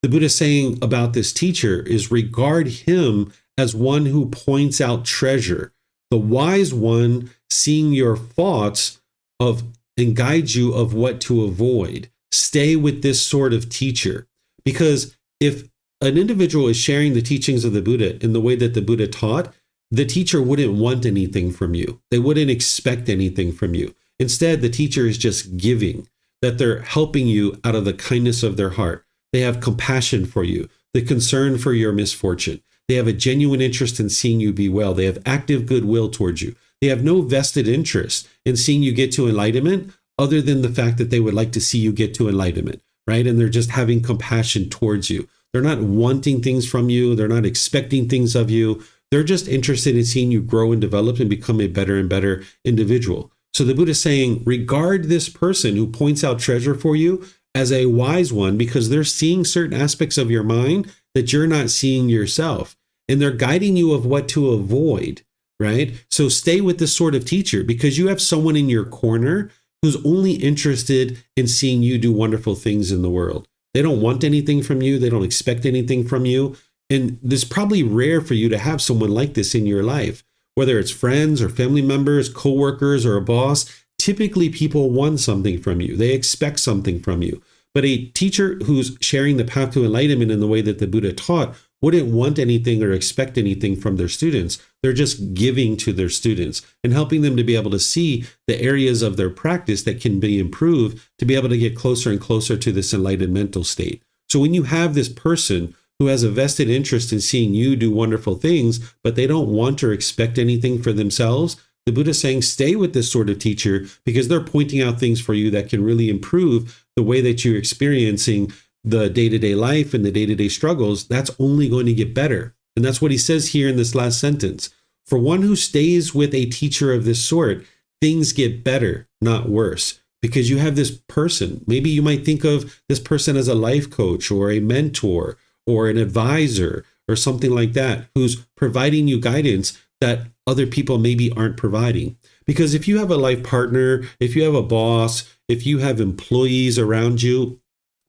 The Buddha saying about this teacher is regard him as one who points out treasure, the wise one seeing your thoughts of and guides you of what to avoid. Stay with this sort of teacher, because if an individual is sharing the teachings of the Buddha in the way that the Buddha taught, the teacher wouldn't want anything from you. They wouldn't expect anything from you. Instead, the teacher is just giving, that they're helping you out of the kindness of their heart. They have compassion for you, the concern for your misfortune. They have a genuine interest in seeing you be well. They have active goodwill towards you. They have no vested interest in seeing you get to enlightenment other than the fact that they would like to see you get to enlightenment, right? And they're just having compassion towards you. They're not wanting things from you. They're not expecting things of you. They're just interested in seeing you grow and develop and become a better and better individual. So the Buddha is saying, regard this person who points out treasure for you as a wise one, because they're seeing certain aspects of your mind that you're not seeing yourself. And they're guiding you of what to avoid, right? So stay with this sort of teacher, because you have someone in your corner who's only interested in seeing you do wonderful things in the world. They don't want anything from you. They don't expect anything from you. And it's probably rare for you to have someone like this in your life, whether it's friends or family members, coworkers, or a boss. Typically, people want something from you. They expect something from you. But a teacher who's sharing the path to enlightenment in the way that the Buddha taught wouldn't want anything or expect anything from their students. They're just giving to their students and helping them to be able to see the areas of their practice that can be improved to be able to get closer and closer to this enlightened mental state. So when you have this person who has a vested interest in seeing you do wonderful things, but they don't want or expect anything for themselves, the Buddha is saying, stay with this sort of teacher, because they're pointing out things for you that can really improve the way that you're experiencing the day-to-day life and the day-to-day struggles. That's only going to get better. And that's what he says here in this last sentence. For one who stays with a teacher of this sort, things get better, not worse, because you have this person. Maybe you might think of this person as a life coach or a mentor or an advisor or something like that, who's providing you guidance that other people maybe aren't providing. Because if you have a life partner, if you have a boss, if you have employees around you,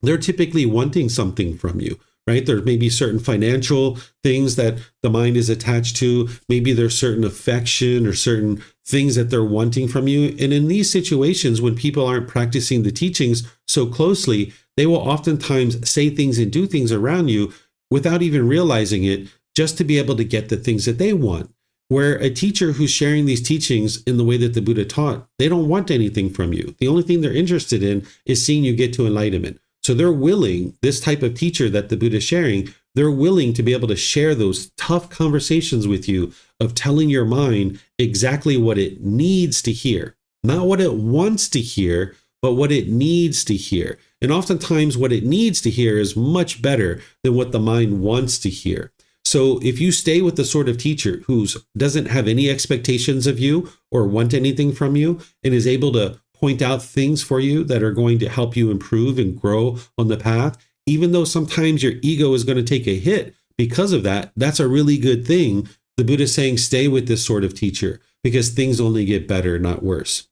they're typically wanting something from you, right? There may be certain financial things that the mind is attached to. Maybe there's certain affection or certain things that they're wanting from you. And in these situations, when people aren't practicing the teachings so closely, they will oftentimes say things and do things around you without even realizing it, just to be able to get the things that they want. Where a teacher who's sharing these teachings in the way that the Buddha taught, they don't want anything from you. The only thing they're interested in is seeing you get to enlightenment. So they're willing, this type of teacher that the Buddha is sharing, they're willing to be able to share those tough conversations with you of telling your mind exactly what it needs to hear. Not what it wants to hear, but what it needs to hear. And oftentimes what it needs to hear is much better than what the mind wants to hear. So if you stay with the sort of teacher who doesn't have any expectations of you or want anything from you and is able to point out things for you that are going to help you improve and grow on the path, even though sometimes your ego is going to take a hit because of that, that's a really good thing. The Buddha is saying, stay with this sort of teacher, because things only get better, not worse.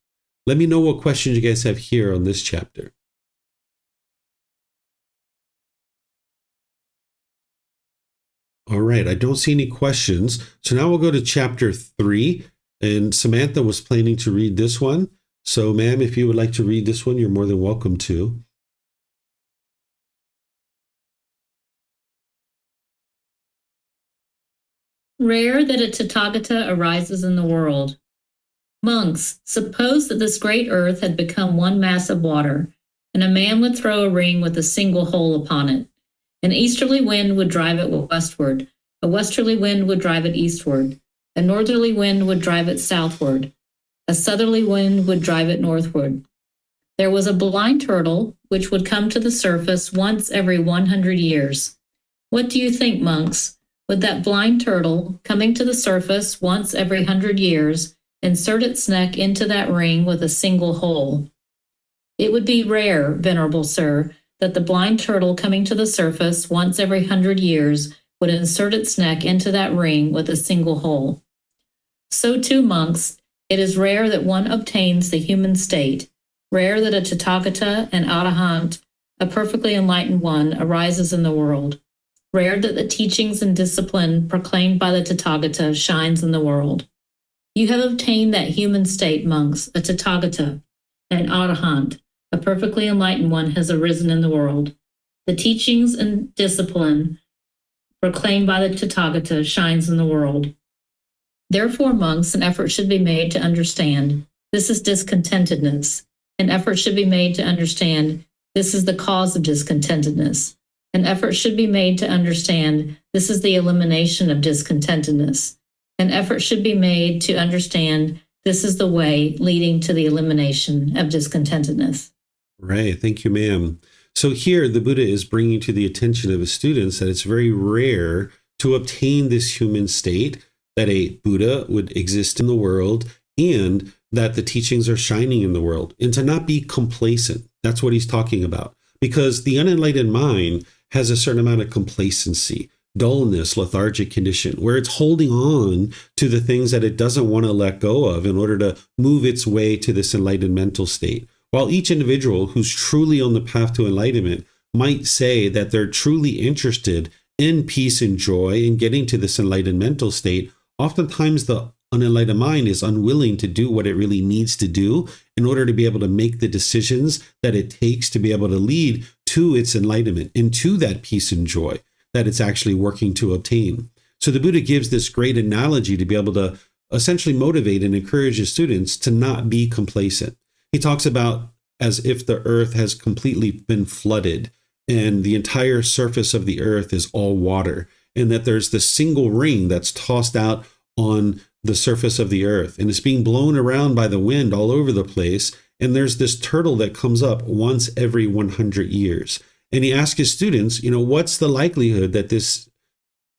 Let me know what questions you guys have here on this chapter. All right, I don't see any questions. So now we'll go to chapter 3. And Samantha was planning to read this one. So, ma'am, if you would like to read this one, you're more than welcome to. Rare that a Tathagata arises in the world. Monks, suppose that this great earth had become one mass of water, and and a man would throw a ring with a single hole upon it. An easterly wind would drive it westward, a westerly wind would drive it eastward, a northerly wind would drive it southward, a southerly wind would drive it northward. There was a blind turtle which would come to the surface once every 100 years. What do you think, monks? Would that blind turtle, coming to the surface once every 100 years, insert its neck into that ring with a single hole? It would be rare, Venerable Sir, that the blind turtle coming to the surface once every 100 years would insert its neck into that ring with a single hole. So too, monks, it is rare that one obtains the human state, rare that a Tathagata, an Arahant, a perfectly enlightened one, arises in the world, rare that the teachings and discipline proclaimed by the Tathagata shines in the world. You have obtained that human state, monks, a Tathagata, an Arahant, a perfectly enlightened one has arisen in the world. The teachings and discipline proclaimed by the Tathagata shines in the world. Therefore, monks, an effort should be made to understand this is discontentedness. An effort should be made to understand this is the cause of discontentedness. An effort should be made to understand this is the elimination of discontentedness. An effort should be made to understand this is the way leading to the elimination of discontentedness. Right. Thank you, ma'am. So here the Buddha is bringing to the attention of his students that it's very rare to obtain this human state, that a Buddha would exist in the world, and that the teachings are shining in the world, and to not be complacent. That's what he's talking about. Because the unenlightened mind has a certain amount of complacency, dullness, lethargic condition, where it's holding on to the things that it doesn't want to let go of in order to move its way to this enlightened mental state. While each individual who's truly on the path to enlightenment might say that they're truly interested in peace and joy and getting to this enlightened mental state, oftentimes the unenlightened mind is unwilling to do what it really needs to do in order to be able to make the decisions that it takes to be able to lead to its enlightenment and to that peace and joy that it's actually working to obtain. So the Buddha gives this great analogy to be able to essentially motivate and encourage his students to not be complacent. He talks about as if the earth has completely been flooded and the entire surface of the earth is all water, and that there's this single ring that's tossed out on the surface of the earth and it's being blown around by the wind all over the place. And there's this turtle that comes up once every 100 years. And he asks his students, what's the likelihood that this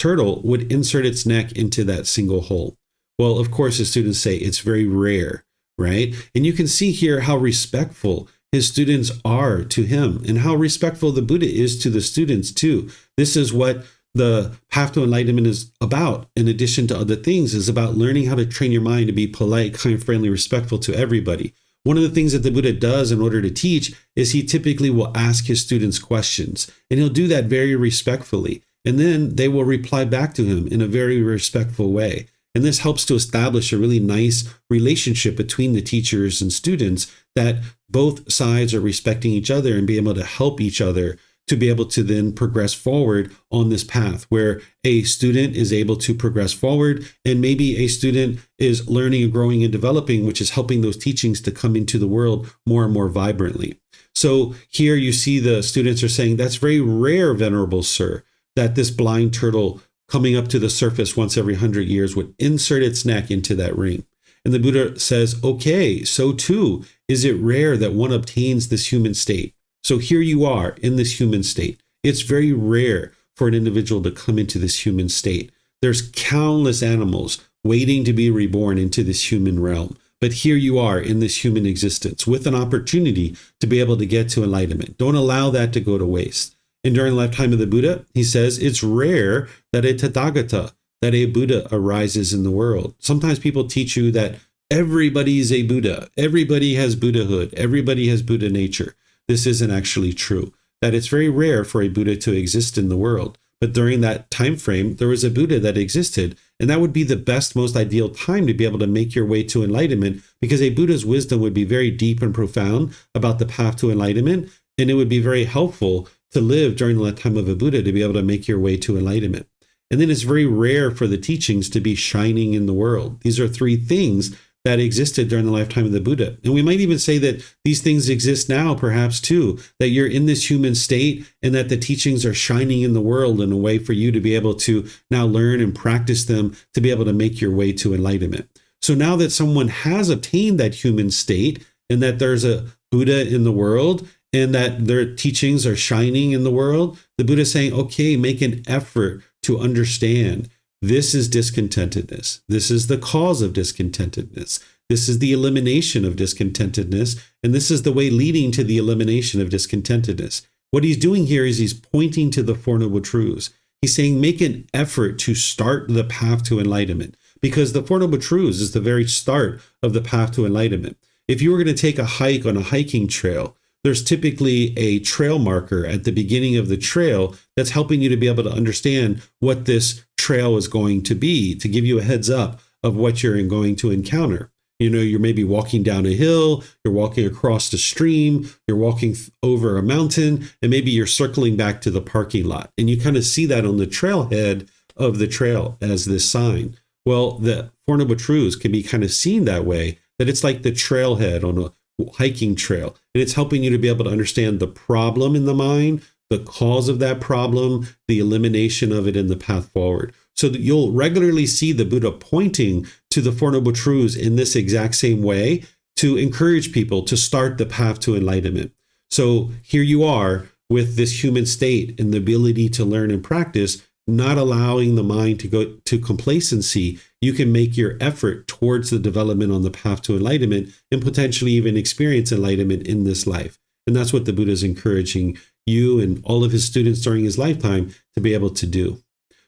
turtle would insert its neck into that single hole? Well, of course, his students say it's very rare, right? And you can see here how respectful his students are to him and how respectful the Buddha is to the students too. This is what the path to enlightenment is about, in addition to other things, is about learning how to train your mind to be polite, kind, friendly, respectful to everybody. One of the things that the Buddha does in order to teach is he typically will ask his students questions, and he'll do that very respectfully. And then they will reply back to him in a very respectful way. And this helps to establish a really nice relationship between the teachers and students, that both sides are respecting each other and be able to help each other to be able to then progress forward on this path, where a student is able to progress forward, and maybe a student is learning and growing and developing, which is helping those teachings to come into the world more and more vibrantly. So here you see the students are saying, that's very rare, Venerable Sir, that this blind turtle coming up to the surface once every 100 years would insert its neck into that ring. And the Buddha says, okay, so too is it rare that one obtains this human state. So here you are in this human state. It's very rare for an individual to come into this human state. There's countless animals waiting to be reborn into this human realm. But here you are in this human existence with an opportunity to be able to get to enlightenment. Don't allow that to go to waste. And during the lifetime of the Buddha, he says it's rare that a Tathagata, that a Buddha arises in the world. Sometimes people teach you that everybody's a Buddha. Everybody has Buddhahood. Everybody has Buddha nature. This isn't actually true, that it's very rare for a Buddha to exist in the world. But during that time frame, there was a Buddha that existed, and that would be the best, most ideal time to be able to make your way to enlightenment, because a Buddha's wisdom would be very deep and profound about the path to enlightenment, and it would be very helpful to live during the lifetime of a Buddha to be able to make your way to enlightenment. And then it's very rare for the teachings to be shining in the world. These are three things that existed during the lifetime of the Buddha. And we might even say that these things exist now, perhaps too, that you're in this human state and that the teachings are shining in the world in a way for you to be able to now learn and practice them to be able to make your way to enlightenment. So now that someone has obtained that human state and that there's a Buddha in the world and that their teachings are shining in the world, the Buddha is saying, okay, make an effort to understand. This is discontentedness. This is the cause of discontentedness. This is the elimination of discontentedness. And this is the way leading to the elimination of discontentedness. What he's doing here is he's pointing to the Four Noble Truths. He's saying make an effort to start the path to enlightenment, because the Four Noble Truths is the very start of the path to enlightenment. If you were going to take a hike on a hiking trail, there's typically a trail marker at the beginning of the trail that's helping you to be able to understand what this trail is going to be, to give you a heads up of what you're going to encounter. You know, you're maybe walking down a hill, you're walking across the stream, you're walking over a mountain, and maybe you're circling back to the parking lot. And you kind of see that on the trailhead of the trail as this sign. Well, the Four Noble Truths can be kind of seen that way, that it's like the trailhead on a hiking trail, and it's helping you to be able to understand the problem in the mind, the cause of that problem, the elimination of it, in the path forward. So that you'll regularly see the Buddha pointing to the Four Noble Truths in this exact same way to encourage people to start the path to enlightenment. So here you are with this human state and the ability to learn and practice, not allowing the mind to go to complacency. You can make your effort towards the development on the path to enlightenment and potentially even experience enlightenment in this life. And that's what the Buddha is encouraging you and all of his students during his lifetime to be able to do.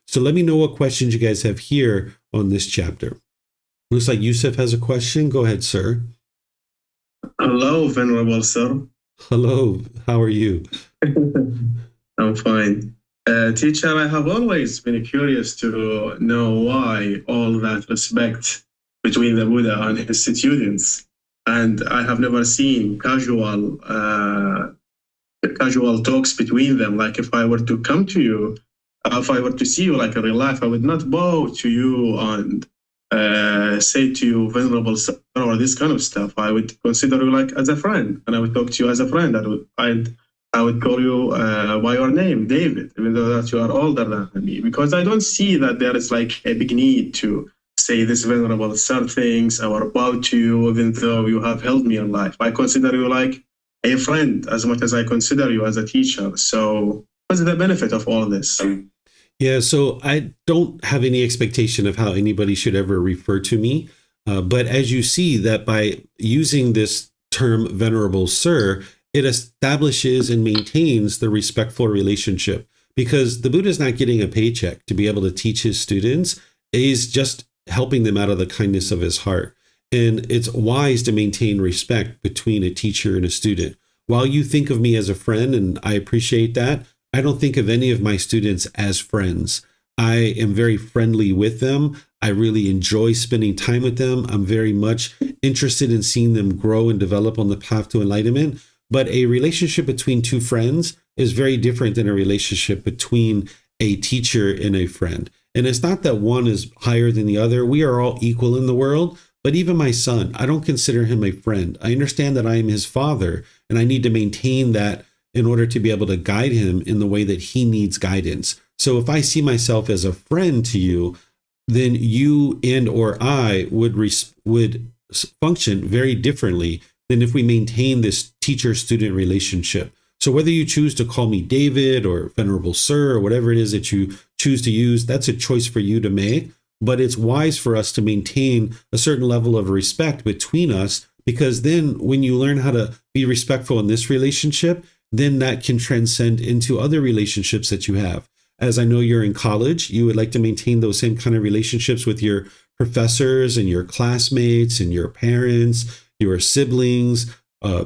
So let me know what questions you guys have here on this chapter. Looks like Yusuf has a question. Go ahead, sir. Hello, Venerable Sir. Hello, how are you? I'm fine. Teacher, I have always been curious to know why all that respect between the Buddha and his students. And I have never seen casual talks between them. Like if I were to come to you, if I were to see you like in real life, I would not bow to you and say to you, Venerable Sir, or this kind of stuff. I would consider you like as a friend, and I would talk to you as a friend. I would call you by your name, David, even though that you are older than me, because I don't see that there is like a big need to say this Venerable Sir things or bow to you, even though you have helped me in life. I consider you like a friend as much as I consider you as a teacher. So what's the benefit of all this? Yeah, so I don't have any expectation of how anybody should ever refer to me. But as you see that by using this term Venerable Sir, it establishes and maintains the respectful relationship, because the Buddha is not getting a paycheck to be able to teach his students. He's just helping them out of the kindness of his heart. And it's wise to maintain respect between a teacher and a student. While you think of me as a friend, and I appreciate that, I don't think of any of my students as friends. I am very friendly with them. I really enjoy spending time with them. I'm very much interested in seeing them grow and develop on the path to enlightenment. But a relationship between two friends is very different than a relationship between a teacher and a friend. And it's not that one is higher than the other. We are all equal in the world. But even my son, I don't consider him a friend. I understand that I am his father, and I need to maintain that in order to be able to guide him in the way that he needs guidance. So if I see myself as a friend to you, then you and or I would function very differently than if we maintain this teacher-student relationship. So whether you choose to call me David or Venerable Sir or whatever it is that you choose to use, that's a choice for you to make. But it's wise for us to maintain a certain level of respect between us, because then when you learn how to be respectful in this relationship, then that can transcend into other relationships that you have. As I know you're in college, you would like to maintain those same kind of relationships with your professors and your classmates and your parents, your siblings,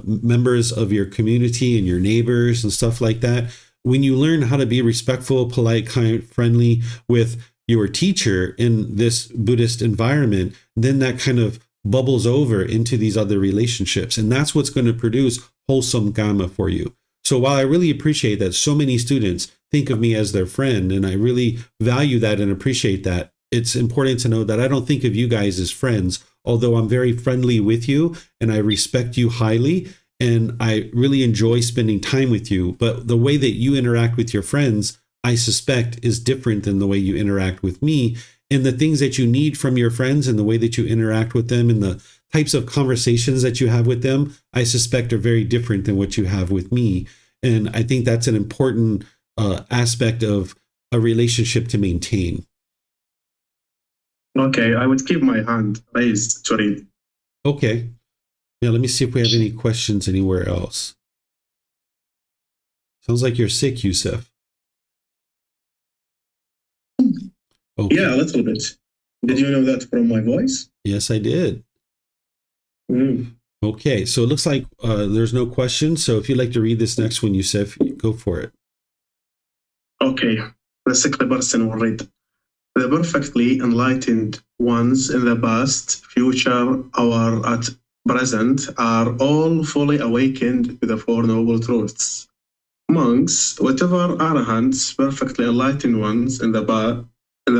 members of your community and your neighbors and stuff like that. When you learn how to be respectful, polite, kind, friendly with your teacher in this Buddhist environment, then that kind of bubbles over into these other relationships. And that's what's going to produce wholesome Dhamma for you. So while I really appreciate that so many students think of me as their friend, and I really value that and appreciate that, it's important to know that I don't think of you guys as friends, although I'm very friendly with you and I respect you highly and I really enjoy spending time with you, but the way that you interact with your friends, I suspect, is different than the way you interact with me. And the things that you need from your friends and the way that you interact with them and the types of conversations that you have with them, I suspect are very different than what you have with me. And I think that's an important aspect of a relationship to maintain. Okay, I would keep my hand raised to read. Okay. Now let me see if we have any questions anywhere else. Sounds like you're sick, Yusuf. Okay. Yeah, a little bit. Did you know that from my voice? Yes, I did. Mm. Okay, so it looks like there's no questions. So if you'd like to read this next one, Yusuf, go for it. Okay, the sickly person will read. The perfectly enlightened ones in the past, future, or at present are all fully awakened to the Four Noble Truths. Monks, whatever arahants, perfectly enlightened ones in the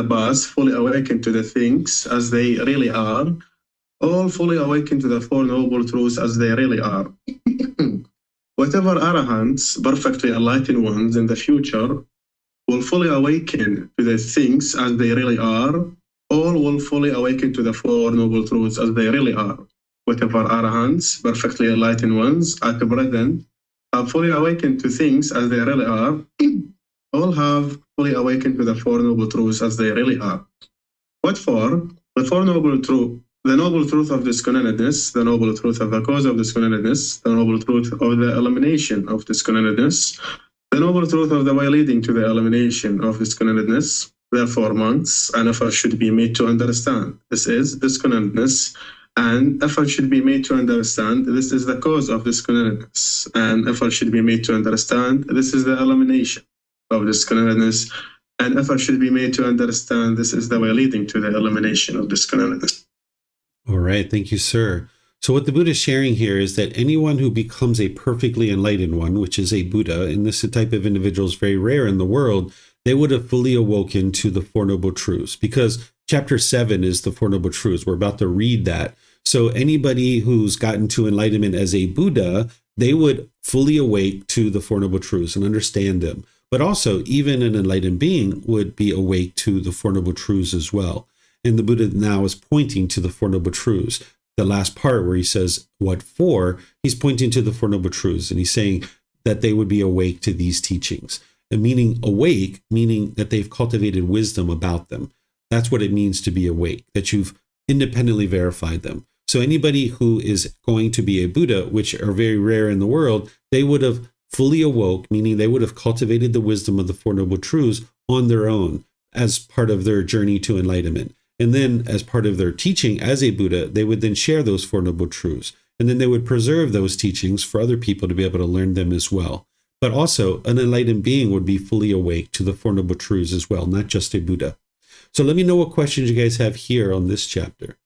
past, fully awakened to the things as they really are, all fully awakened to the Four Noble Truths as they really are. Whatever arahants, perfectly enlightened ones in the future, will fully awaken to the things as they really are, all will fully awaken to the Four Noble Truths as they really are. Whatever arahants, perfectly enlightened ones, at present, have fully awakened to things as they really are, all have fully awakened to the Four Noble Truths as they really are. What for? The Four Noble Truths. The noble truth of disconnectedness, the noble truth of the cause of disconnectedness, the noble truth of the elimination of disconnectedness, the noble truth of the way leading to the elimination of disconnectedness. Therefore, monks, an effort should be made to understand this is disconnectedness, and effort should be made to understand this is the cause of disconnectedness, and effort should be made to understand this is the elimination of disconnectedness, and effort should be made to understand this is the way leading to the elimination of disconnectedness. All right. Thank you, sir. So what the Buddha is sharing here is that anyone who becomes a perfectly enlightened one, which is a Buddha, and this type of individual is very rare in the world, they would have fully awoken to the Four Noble Truths, because chapter 7 is the Four Noble Truths. We're about to read that. So anybody who's gotten to enlightenment as a Buddha, they would fully awake to the Four Noble Truths and understand them. But also, even an enlightened being would be awake to the Four Noble Truths as well. And the Buddha now is pointing to the Four Noble Truths. The last part where he says, what for? He's pointing to the Four Noble Truths. And he's saying that they would be awake to these teachings. And meaning awake, meaning that they've cultivated wisdom about them. That's what it means to be awake, that you've independently verified them. So anybody who is going to be a Buddha, which are very rare in the world, they would have fully awoke, meaning they would have cultivated the wisdom of the Four Noble Truths on their own as part of their journey to enlightenment. And then as part of their teaching as a Buddha, they would then share those Four Noble Truths. And then they would preserve those teachings for other people to be able to learn them as well. But also an enlightened being would be fully awake to the Four Noble Truths as well, not just a Buddha. So let me know what questions you guys have here on this chapter.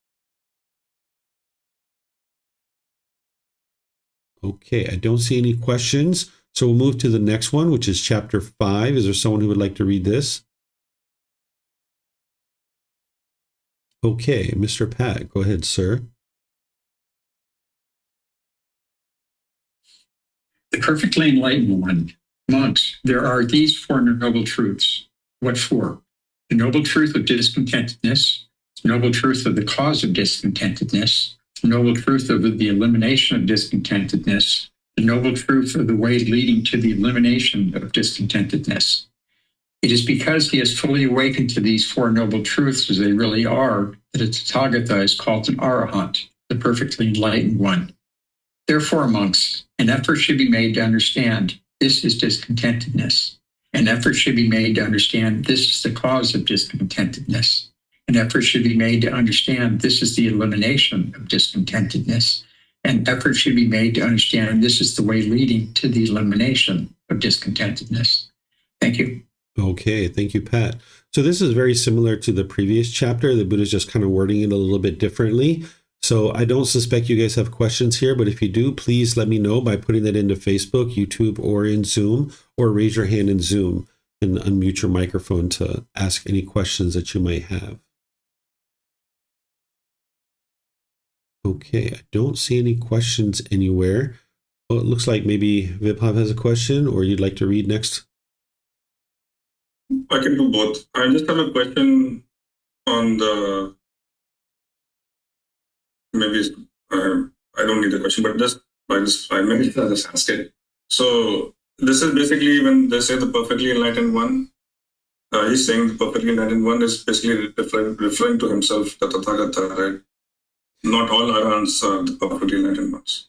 Okay, I don't see any questions. So we'll move to the next one, which is chapter 5. Is there someone who would like to read this? Okay, Mr. Pat, go ahead, sir. The perfectly enlightened one. Monks, there are these Four Noble Truths. What for? The noble truth of discontentedness, the noble truth of the cause of discontentedness, the noble truth of the elimination of discontentedness, the noble truth of the way leading to the elimination of discontentedness. It is because he has fully awakened to these Four Noble Truths as they really are that a Tathagata is called an Arahant, the perfectly enlightened one. Therefore, monks, an effort should be made to understand this is discontentedness. An effort should be made to understand this is the cause of discontentedness. An effort should be made to understand this is the elimination of discontentedness. An effort should be made to understand this is the way leading to the elimination of discontentedness. Thank you. Okay, thank you, Pat. So this is very similar to the previous chapter. The Buddha's just kind of wording it a little bit differently. So I don't suspect you guys have questions here, but if you do, please let me know by putting that into Facebook, YouTube, or in Zoom, or raise your hand in Zoom and unmute your microphone to ask any questions that you might have. Okay, I don't see any questions anywhere. Well, it looks like maybe Vibhav has a question, or you'd like to read next. I can do both. I just have a question on the maybe I don't need a question, but maybe I'll just ask it. So this is basically when they say the perfectly enlightened one. He's saying the perfectly enlightened one is basically referring to himself, the Tathagata, right? Not all arahants are the perfectly enlightened ones.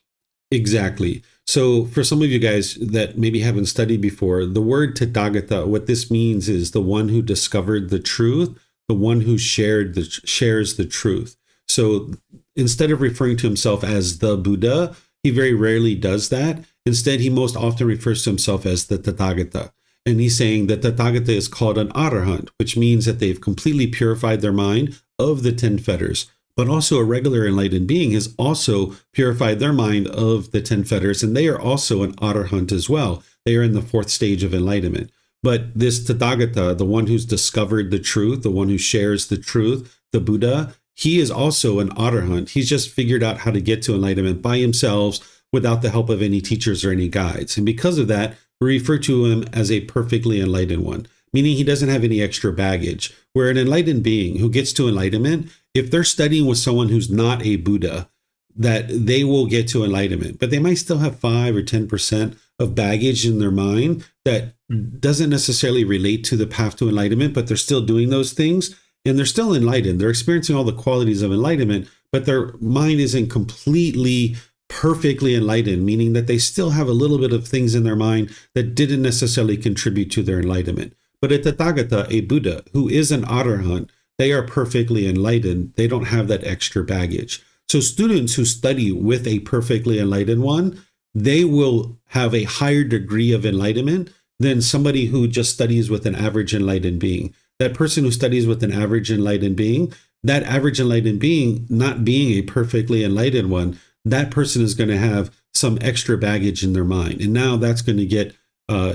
Exactly. So for some of you guys that maybe haven't studied before, the word Tathagata, what this means is the one who discovered the truth, the one who shares the truth. So instead of referring to himself as the Buddha, he very rarely does that. Instead, he most often refers to himself as the Tathagata. And he's saying that Tathagata is called an arahant, which means that they've completely purified their mind of the 10 fetters. But also a regular enlightened being has also purified their mind of the 10 fetters, and they are also an arahant as well. They are in the 4th stage of enlightenment. But this Tathagata, the one who's discovered the truth, the one who shares the truth, the Buddha, he is also an arahant. He's just figured out how to get to enlightenment by himself without the help of any teachers or any guides. And because of that, we refer to him as a perfectly enlightened one, meaning he doesn't have any extra baggage. Where an enlightened being who gets to enlightenment, if they're studying with someone who's not a Buddha, that they will get to enlightenment, but they might still have 5 or 10% of baggage in their mind that doesn't necessarily relate to the path to enlightenment, but they're still doing those things and they're still enlightened. They're experiencing all the qualities of enlightenment, but their mind isn't completely perfectly enlightened, meaning that they still have a little bit of things in their mind that didn't necessarily contribute to their enlightenment. But a Tathagata, a Buddha, who is an arahant, they are perfectly enlightened. They don't have that extra baggage. So students who study with a perfectly enlightened one, they will have a higher degree of enlightenment than somebody who just studies with an average enlightened being. That person who studies with an average enlightened being, that average enlightened being not being a perfectly enlightened one, that person is going to have some extra baggage in their mind. And now that's going to get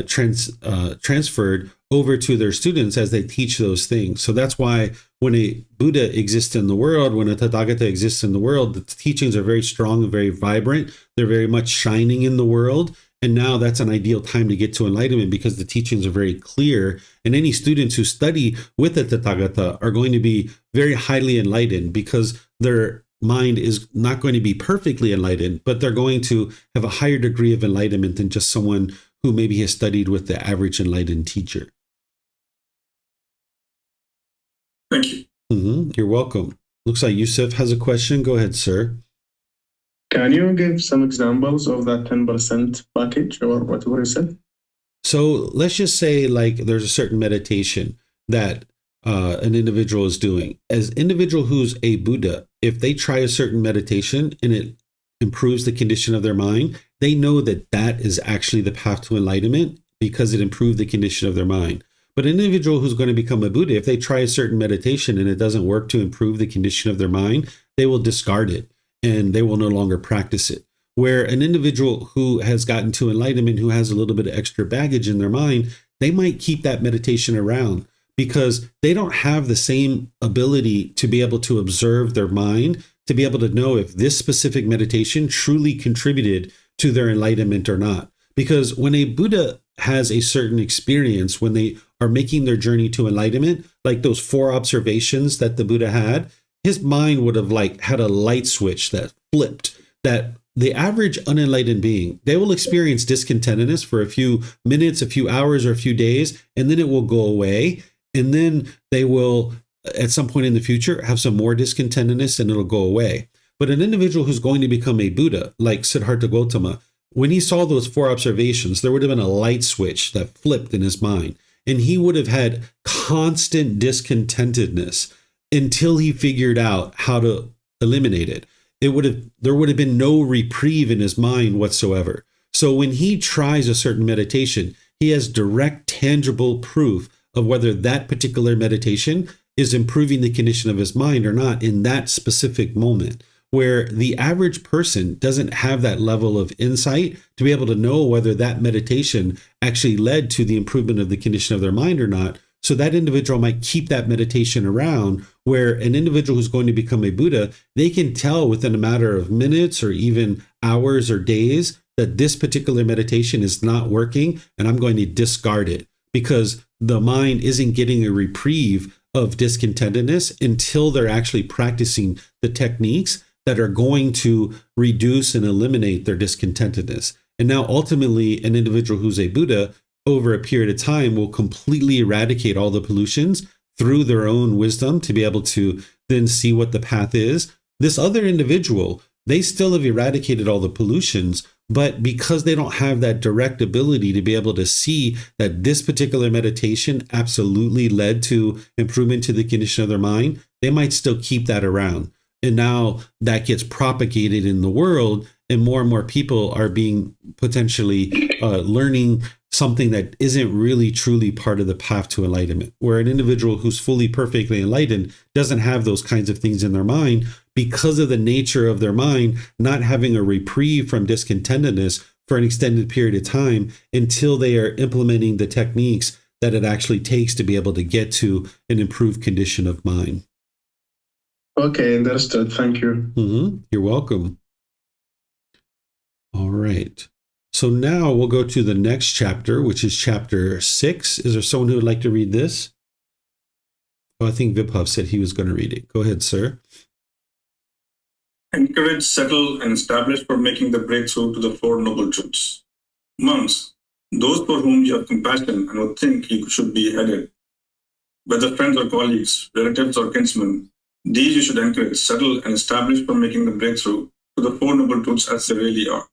transferred over to their students as they teach those things. So that's why when a Buddha exists in the world, when a Tathagata exists in the world, the teachings are very strong and very vibrant. They're very much shining in the world. And now that's an ideal time to get to enlightenment because the teachings are very clear. And any students who study with the Tathagata are going to be very highly enlightened because their mind is not going to be perfectly enlightened, but they're going to have a higher degree of enlightenment than just someone who maybe has studied with the average enlightened teacher. Thank you. You're welcome. Looks like Yusuf has a question. Go ahead, sir. Can you give some examples of that 10% package or whatever you said? So let's just say like there's a certain meditation that an individual is doing. As individual who's a Buddha, if they try a certain meditation and it improves the condition of their mind, they know that that is actually the path to enlightenment because it improved the condition of their mind. But an individual who's going to become a Buddha, if they try a certain meditation and it doesn't work to improve the condition of their mind, they will discard it and they will no longer practice it. Where an individual who has gotten to enlightenment, who has a little bit of extra baggage in their mind, they might keep that meditation around because they don't have the same ability to be able to observe their mind, to be able to know if this specific meditation truly contributed to their enlightenment or not. Because when a Buddha has a certain experience, when they are making their journey to enlightenment, like those 4 observations that the Buddha had, his mind would have like had a light switch that flipped, that the average unenlightened being, they will experience discontentedness for a few minutes, a few hours, or a few days, and then it will go away. And then they will, at some point in the future, have some more discontentedness and it'll go away. But an individual who's going to become a Buddha, like Siddhartha Gautama, when he saw those 4 observations, there would have been a light switch that flipped in his mind. And he would have had constant discontentedness until he figured out how to eliminate it. There would have been no reprieve in his mind whatsoever. So when he tries a certain meditation, he has direct, tangible proof of whether that particular meditation is improving the condition of his mind or not in that specific moment. Where the average person doesn't have that level of insight to be able to know whether that meditation actually led to the improvement of the condition of their mind or not. So that individual might keep that meditation around, where an individual who's going to become a Buddha, they can tell within a matter of minutes or even hours or days that this particular meditation is not working and I'm going to discard it, because the mind isn't getting a reprieve of discontentedness until they're actually practicing the techniques that are going to reduce and eliminate their discontentedness. And now ultimately, an individual who's a Buddha over a period of time will completely eradicate all the pollutions through their own wisdom to be able to then see what the path is. This other individual, they still have eradicated all the pollutions, but because they don't have that direct ability to be able to see that this particular meditation absolutely led to improvement to the condition of their mind, they might still keep that around. And now that gets propagated in the world, and more people are being potentially learning something that isn't really truly part of the path to enlightenment, where an individual who's fully perfectly enlightened doesn't have those kinds of things in their mind because of the nature of their mind not having a reprieve from discontentedness for an extended period of time until they are implementing the techniques that it actually takes to be able to get to an improved condition of mind. Okay, understood. Thank you. You're welcome. All right. So now we'll go to the next chapter, which is chapter 6. Is there someone who would like to read this? Oh, I think Vibhav said he was going to read it. Go ahead, sir. Encourage, settle, and establish for making the breakthrough to the Four Noble Truths. Monks, those for whom you have compassion and who think you should be headed, whether friends or colleagues, relatives or kinsmen, these you should encourage, settle, and establish for making the breakthrough to the Four Noble Truths as they really are.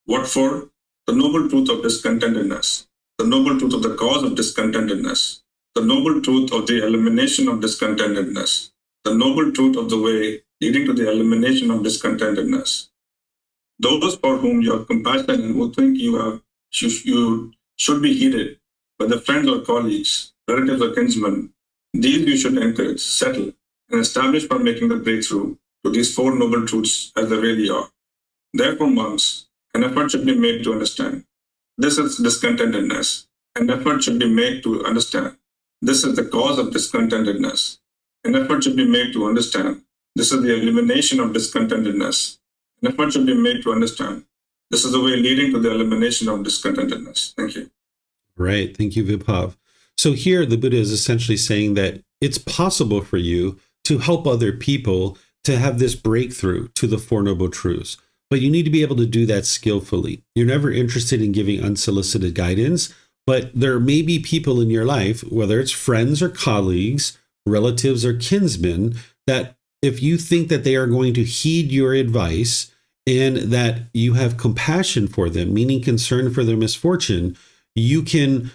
What for? The noble truth of discontentedness, the noble truth of the cause of discontentedness, the noble truth of the elimination of discontentedness, the noble truth of the way leading to the elimination of discontentedness. Those for whom you have compassion and who think you should be heeded, whether friends or colleagues, relatives or kinsmen, these you should encourage, settle, and establish for making the breakthrough to these Four Noble Truths as they really are. Therefore, monks, an effort should be made to understand. This is discontentedness. An effort should be made to understand. This is the cause of discontentedness. An effort should be made to understand. This is the elimination of discontentedness. An effort should be made to understand. This is the way leading to the elimination of discontentedness. Thank you. Right. Thank you, Vibhav. So here the Buddha is essentially saying that it's possible for you to help other people to have this breakthrough to the Four Noble Truths. But you need to be able to do that skillfully. You're never interested in giving unsolicited guidance, but there may be people in your life, whether it's friends or colleagues, relatives or kinsmen, that if you think that they are going to heed your advice and that you have compassion for them, meaning concern for their misfortune, you can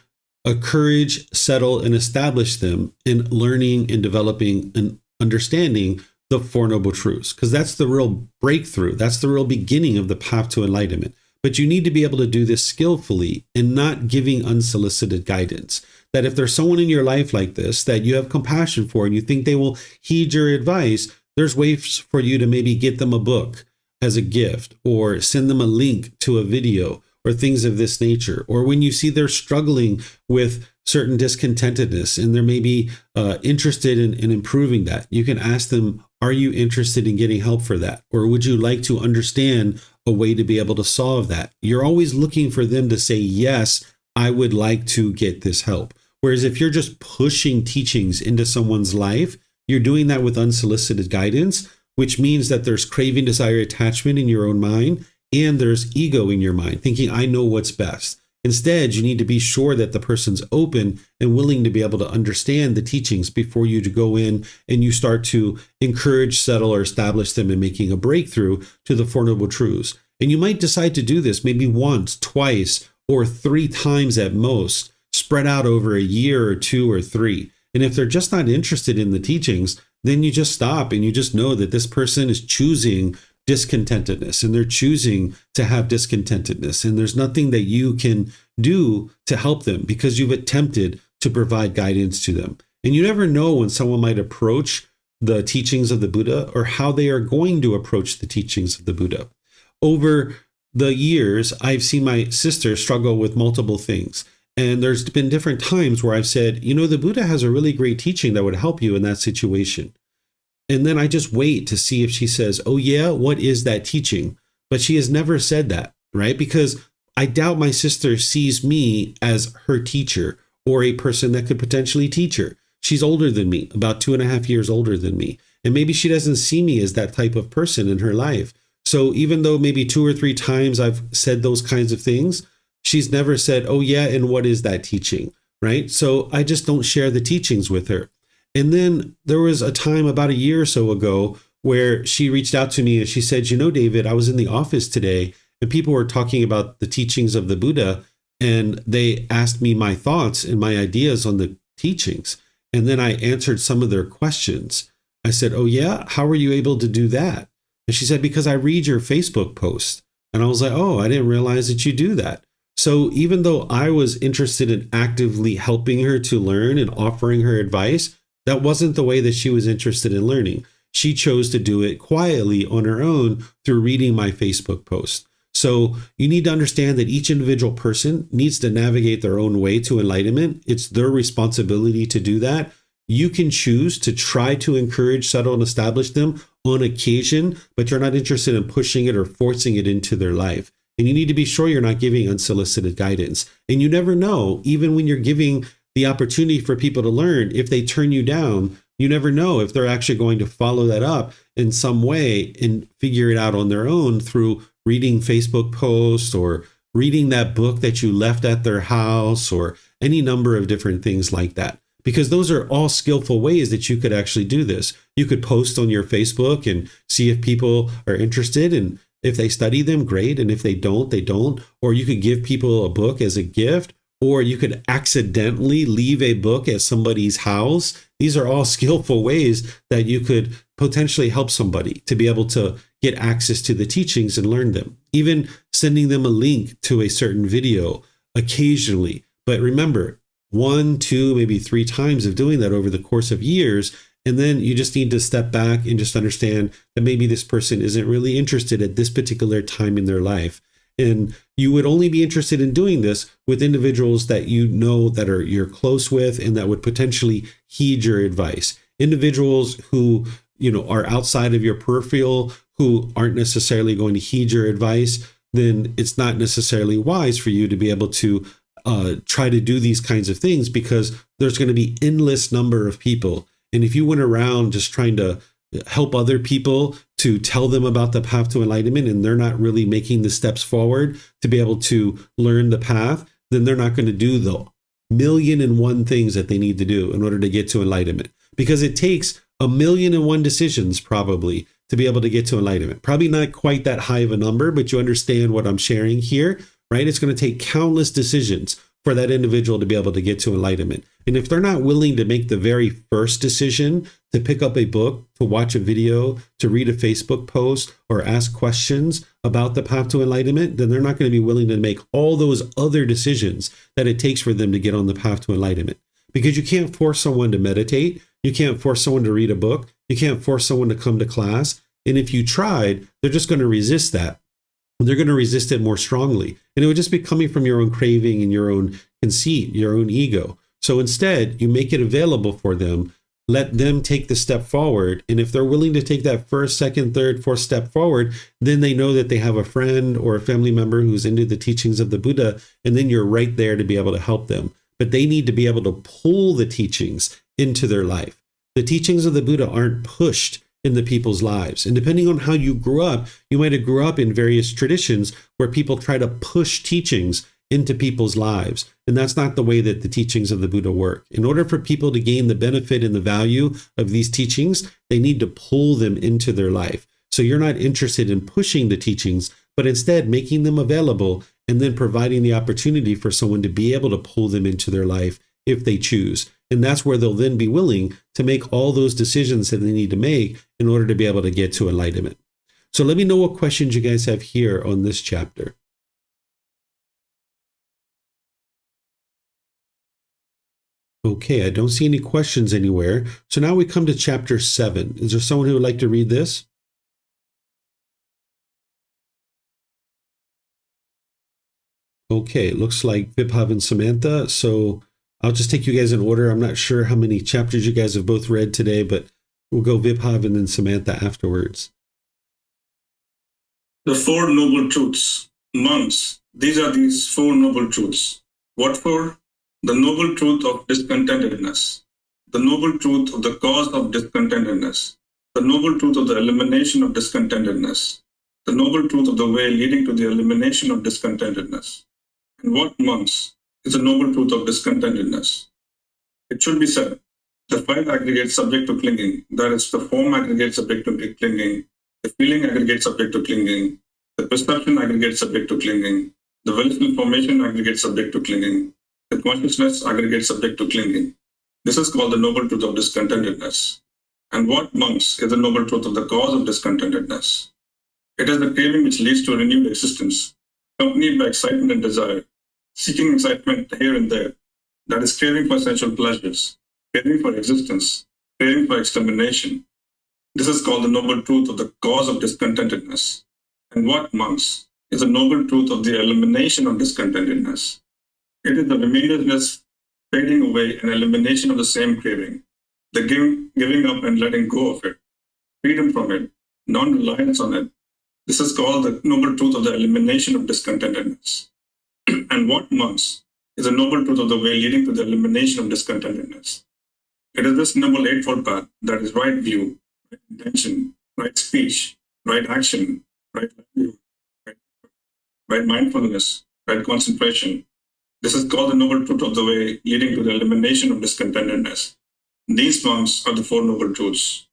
encourage, settle, and establish them in learning and developing and understanding the Four Noble Truths, because that's the real breakthrough. That's the real beginning of the path to enlightenment. But you need to be able to do this skillfully and not giving unsolicited guidance. That if there's someone in your life like this that you have compassion for and you think they will heed your advice, there's ways for you to maybe get them a book as a gift or send them a link to a video or things of this nature. Or when you see they're struggling with certain discontentedness and they're maybe interested in improving that, you can ask them, are you interested in getting help for that? Or would you like to understand a way to be able to solve that? You're always looking for them to say, yes, I would like to get this help. Whereas if you're just pushing teachings into someone's life, you're doing that with unsolicited guidance, which means that there's craving, desire, attachment in your own mind, and there's ego in your mind, thinking, I know what's best. Instead, you need to be sure that the person's open and willing to be able to understand the teachings before you to go in and you start to encourage, settle, or establish them in making a breakthrough to the Four Noble Truths. And you might decide to do this maybe once, twice, or 3 times at most, spread out over a year or 2 or 3. And if they're just not interested in the teachings, then you just stop and you just know that this person is choosing discontentedness and they're choosing to have discontentedness. And there's nothing that you can do to help them because you've attempted to provide guidance to them. And you never know when someone might approach the teachings of the Buddha or how they are going to approach the teachings of the Buddha. Over the years, I've seen my sister struggle with multiple things. And there's been different times where I've said, the Buddha has a really great teaching that would help you in that situation. And then I just wait to see if she says, oh yeah, what is that teaching? But she has never said that, right? Because I doubt my sister sees me as her teacher or a person that could potentially teach her. She's older than me, about 2.5 years older than me. And maybe she doesn't see me as that type of person in her life. So even though maybe 2 or 3 times I've said those kinds of things, she's never said, oh yeah, and what is that teaching, right? So I just don't share the teachings with her. And then there was a time about a year or so ago where she reached out to me and she said, David, I was in the office today and people were talking about the teachings of the Buddha, and they asked me my thoughts and my ideas on the teachings. And then I answered some of their questions. I said, oh yeah, how were you able to do that? And she said, because I read your Facebook post. And I was like, oh, I didn't realize that you do that. So even though I was interested in actively helping her to learn and offering her advice, that wasn't the way that she was interested in learning. She chose to do it quietly on her own through reading my Facebook post. So you need to understand that each individual person needs to navigate their own way to enlightenment. It's their responsibility to do that. You can choose to try to encourage, settle, and establish them on occasion, but you're not interested in pushing it or forcing it into their life. And you need to be sure you're not giving unsolicited guidance. And you never know, even when you're giving the opportunity for people to learn, if they turn you down, you never know if they're actually going to follow that up in some way and figure it out on their own through reading Facebook posts or reading that book that you left at their house or any number of different things like that. Because those are all skillful ways that you could actually do this. You could post on your Facebook and see if people are interested, and if they study them, great. And if they don't, they don't. Or you could give people a book as a gift, or you could accidentally leave a book at somebody's house. These are all skillful ways that you could potentially help somebody to be able to get access to the teachings and learn them. Even sending them a link to a certain video occasionally. But remember, 1, 2, maybe 3 times of doing that over the course of years. And then you just need to step back and just understand that maybe this person isn't really interested at this particular time in their life. And you would only be interested in doing this with individuals that you know that are you're close with and that would potentially heed your advice. Individuals who, are outside of your peripheral, who aren't necessarily going to heed your advice, then it's not necessarily wise for you to be able to try to do these kinds of things, because there's going to be endless number of people. And if you went around just trying to help other people to tell them about the path to enlightenment, and they're not really making the steps forward to be able to learn the path, then they're not going to do the 1,000,001 things that they need to do in order to get to enlightenment. Because it takes 1,000,001 decisions probably to be able to get to enlightenment. Probably not quite that high of a number, but you understand what I'm sharing here, right? It's going to take countless decisions for that individual to be able to get to enlightenment. And if they're not willing to make the very first decision to pick up a book, to watch a video, to read a Facebook post, or ask questions about the path to enlightenment, then they're not going to be willing to make all those other decisions that it takes for them to get on the path to enlightenment. Because you can't force someone to meditate. You can't force someone to read a book. You can't force someone to come to class. And if you tried, they're just going to resist that. They're going to resist it more strongly. And it would just be coming from your own craving and your own conceit, your own ego. So instead, you make it available for them. Let them take the step forward. And if they're willing to take that first, second, third, fourth step forward, then they know that they have a friend or a family member who's into the teachings of the Buddha. And then you're right there to be able to help them. But they need to be able to pull the teachings into their life. The teachings of the Buddha aren't pushed in the people's lives. And depending on how you grew up, you might have grew up in various traditions where people try to push teachings into people's lives. And that's not the way that the teachings of the Buddha work. In order for people to gain the benefit and the value of these teachings, they need to pull them into their life. So you're not interested in pushing the teachings, but instead making them available and then providing the opportunity for someone to be able to pull them into their life if they choose. And that's where they'll then be willing to make all those decisions that they need to make in order to be able to get to enlightenment. So let me know what questions you guys have here on this chapter. Okay, I don't see any questions anywhere. So now we come to chapter 7. Is there someone who would like to read this? Okay, looks like Vibhav and Samantha. So I'll just take you guys in order. I'm not sure how many chapters you guys have both read today, but we'll go Vibhav and then Samantha afterwards. The Four Noble Truths. Monks, these are these Four Noble Truths. What for? The noble truth of discontentedness, the noble truth of the cause of discontentedness, the noble truth of the elimination of discontentedness, the noble truth of the way leading to the elimination of discontentedness. And what, monks, is the noble truth of discontentedness? It should be said, the five aggregates subject to clinging, that is, the form aggregate subject to clinging, the feeling aggregate subject to clinging, the perception aggregate subject to clinging, the volitional formation aggregate subject to clinging, the consciousness aggregate subject to clinging. This is called the noble truth of discontentedness. And what, monks, is the noble truth of the cause of discontentedness? It is the craving which leads to a renewed existence, accompanied by excitement and desire, seeking excitement here and there, that is craving for sensual pleasures, craving for existence, craving for extermination. This is called the noble truth of the cause of discontentedness. And what, monks, is the noble truth of the elimination of discontentedness? It is the remainderless fading away and elimination of the same craving, the giving up and letting go of it, freedom from it, non-reliance on it. This is called the noble truth of the elimination of discontentedness. And what, monks, is the noble truth of the way leading to the elimination of discontentedness? It is this noble eightfold path, that is right view, right intention, right speech, right action, right livelihood, right mindfulness, right concentration. This is called the noble truth of the way leading to the elimination of discontentedness. These, monks, are the Four Noble Truths.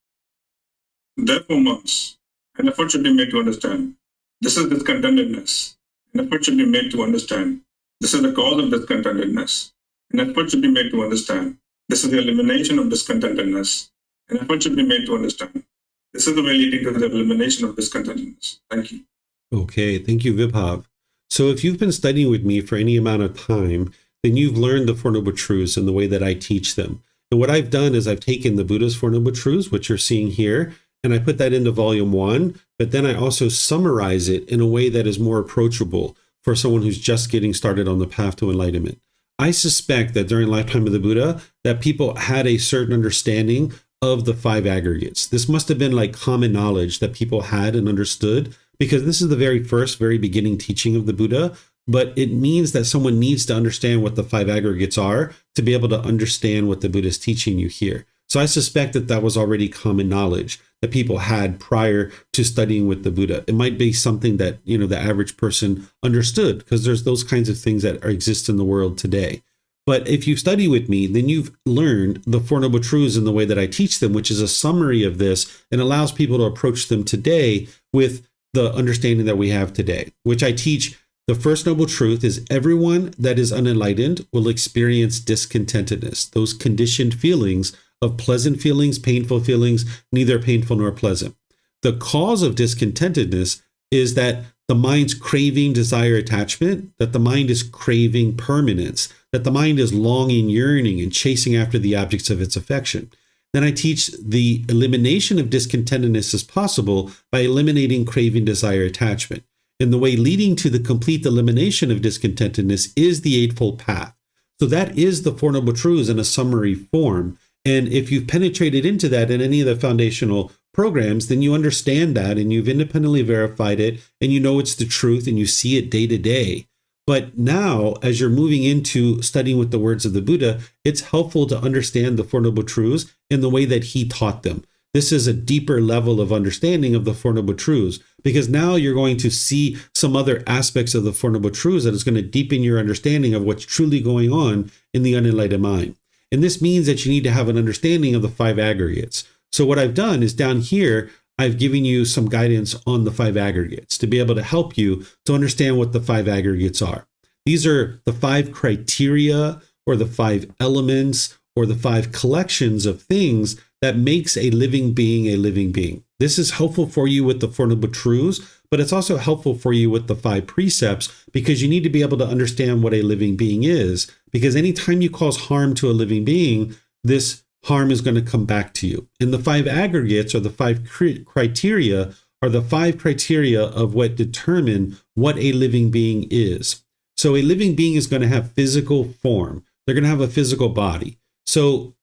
Therefore, monks, an effort should be made to understand. This is discontentedness. An effort should be made to understand. This is the cause of discontentedness. An effort should be made to understand. This is the elimination of discontentedness. An effort should be made to understand. This is the way leading to the elimination of discontentedness. Thank you. Okay, thank you, Vibhav. So if you've been studying with me for any amount of time, then you've learned the Four Noble Truths and the way that I teach them. And what I've done is I've taken the Buddha's Four Noble Truths, which you're seeing here, and I put that into volume 1, but then I also summarize it in a way that is more approachable for someone who's just getting started on the path to enlightenment. I suspect that during the lifetime of the Buddha, that people had a certain understanding of the five aggregates. This must have been like common knowledge that people had and understood, because this is the very beginning teaching of the Buddha, but it means that someone needs to understand what the five aggregates are to be able to understand what the Buddha is teaching you here. So I suspect that that was already common knowledge that people had prior to studying with the Buddha. It might be something that, the average person understood, because there's those kinds of things that exist in the world today. But if you study with me, then you've learned the Four Noble Truths in the way that I teach them, which is a summary of this and allows people to approach them today with the understanding that we have today, which I teach. The first noble truth is everyone that is unenlightened will experience discontentedness, those conditioned feelings of pleasant feelings, painful feelings, neither painful nor pleasant. The cause of discontentedness is that the mind's craving, desire, attachment, that the mind is craving permanence, that the mind is longing, yearning, and chasing after the objects of its affection. Then I teach the elimination of discontentedness is possible by eliminating craving, desire, attachment. And the way leading to the complete elimination of discontentedness is the Eightfold Path. So that is the Four Noble Truths in a summary form. And if you've penetrated into that in any of the foundational programs, then you understand that and you've independently verified it and you know it's the truth and you see it day to day. But now, as you're moving into studying with the words of the Buddha, it's helpful to understand the Four Noble Truths in the way that he taught them. This is a deeper level of understanding of the Four Noble Truths, because now you're going to see some other aspects of the Four Noble Truths that is going to deepen your understanding of what's truly going on in the unenlightened mind. And this means that you need to have an understanding of the five aggregates. So what I've done is down here, I've given you some guidance on the five aggregates to be able to help you to understand what the five aggregates are. These are the five criteria or the five elements or the five collections of things that makes a living being a living being. This is helpful for you with the Four Noble Truths, but it's also helpful for you with the five precepts, because you need to be able to understand what a living being is, because anytime you cause harm to a living being, this harm is going to come back to you. And the five aggregates or the five criteria are the five criteria of what determine what a living being is. So a living being is going to have physical form. They're going to have a physical body. So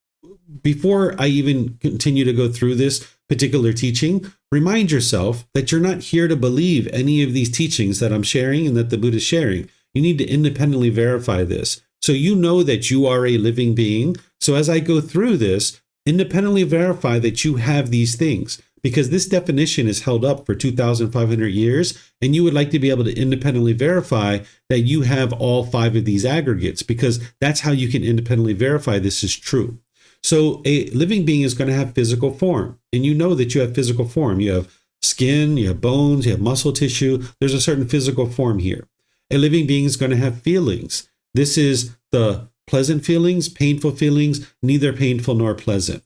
before I even continue to go through this particular teaching, remind yourself that you're not here to believe any of these teachings that I'm sharing and that the Buddha is sharing. You need to independently verify this. So you know that you are a living being. So as I go through this, independently verify that you have these things, because this definition is held up for 2,500 years, and you would like to be able to independently verify that you have all 5 of these aggregates, because that's how you can independently verify this is true. So a living being is going to have physical form, and you know that you have physical form. You have skin, you have bones, you have muscle tissue. There's a certain physical form here. A living being is going to have feelings. This is the pleasant feelings, painful feelings, neither painful nor pleasant.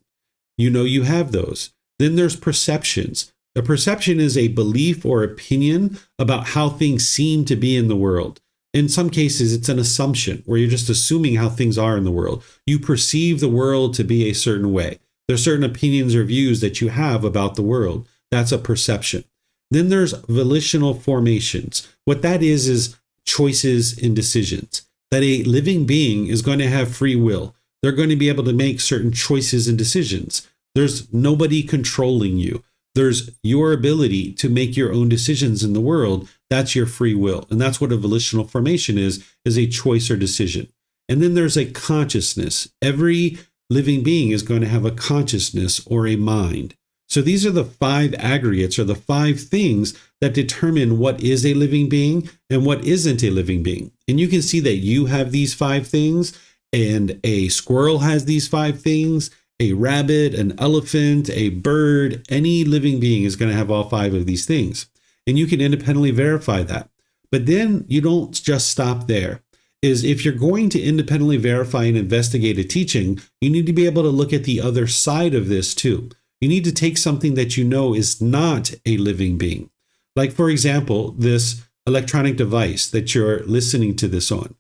You know you have those. Then there's perceptions. A perception is a belief or opinion about how things seem to be in the world. In some cases, it's an assumption where you're just assuming how things are in the world. You perceive the world to be a certain way. There's certain opinions or views that you have about the world. That's a perception. Then there's volitional formations. What that is choices and decisions. That a living being is going to have free will. They're going to be able to make certain choices and decisions. There's nobody controlling you. There's your ability to make your own decisions in the world. That's your free will. And that's what a volitional formation is a choice or decision. And then there's a consciousness. Every living being is going to have a consciousness or a mind. So these are the 5 aggregates, or the 5 things that determine what is a living being and what isn't a living being. And you can see that you have these 5 things, and a squirrel has these 5 things, a rabbit, an elephant, a bird. Any living being is going to have all 5 of these things. And you can independently verify that. But then you don't just stop there. If you're going to independently verify and investigate a teaching, you need to be able to look at the other side of this too. You need to take something that you know is not a living being. Like, for example, this electronic device that you're listening to this on.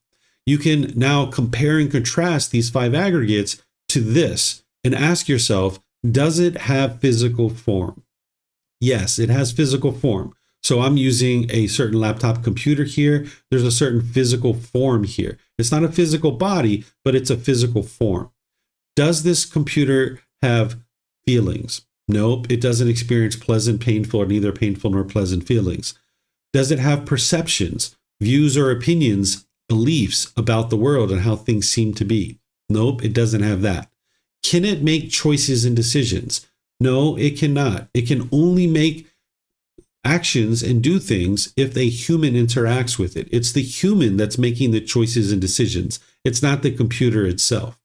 You can now compare and contrast these 5 aggregates to this and ask yourself, does it have physical form? Yes, it has physical form. So I'm using a certain laptop computer here. There's a certain physical form here. It's not a physical body, but it's a physical form. Does this computer have feelings? Nope, it doesn't experience pleasant, painful, or neither painful nor pleasant feelings. Does it have perceptions, views or opinions, beliefs about the world and how things seem to be? Nope, it doesn't have that. Can it make choices and decisions? No, it cannot. It can only make actions and do things if a human interacts with it. It's the human that's making the choices and decisions. It's not the computer itself.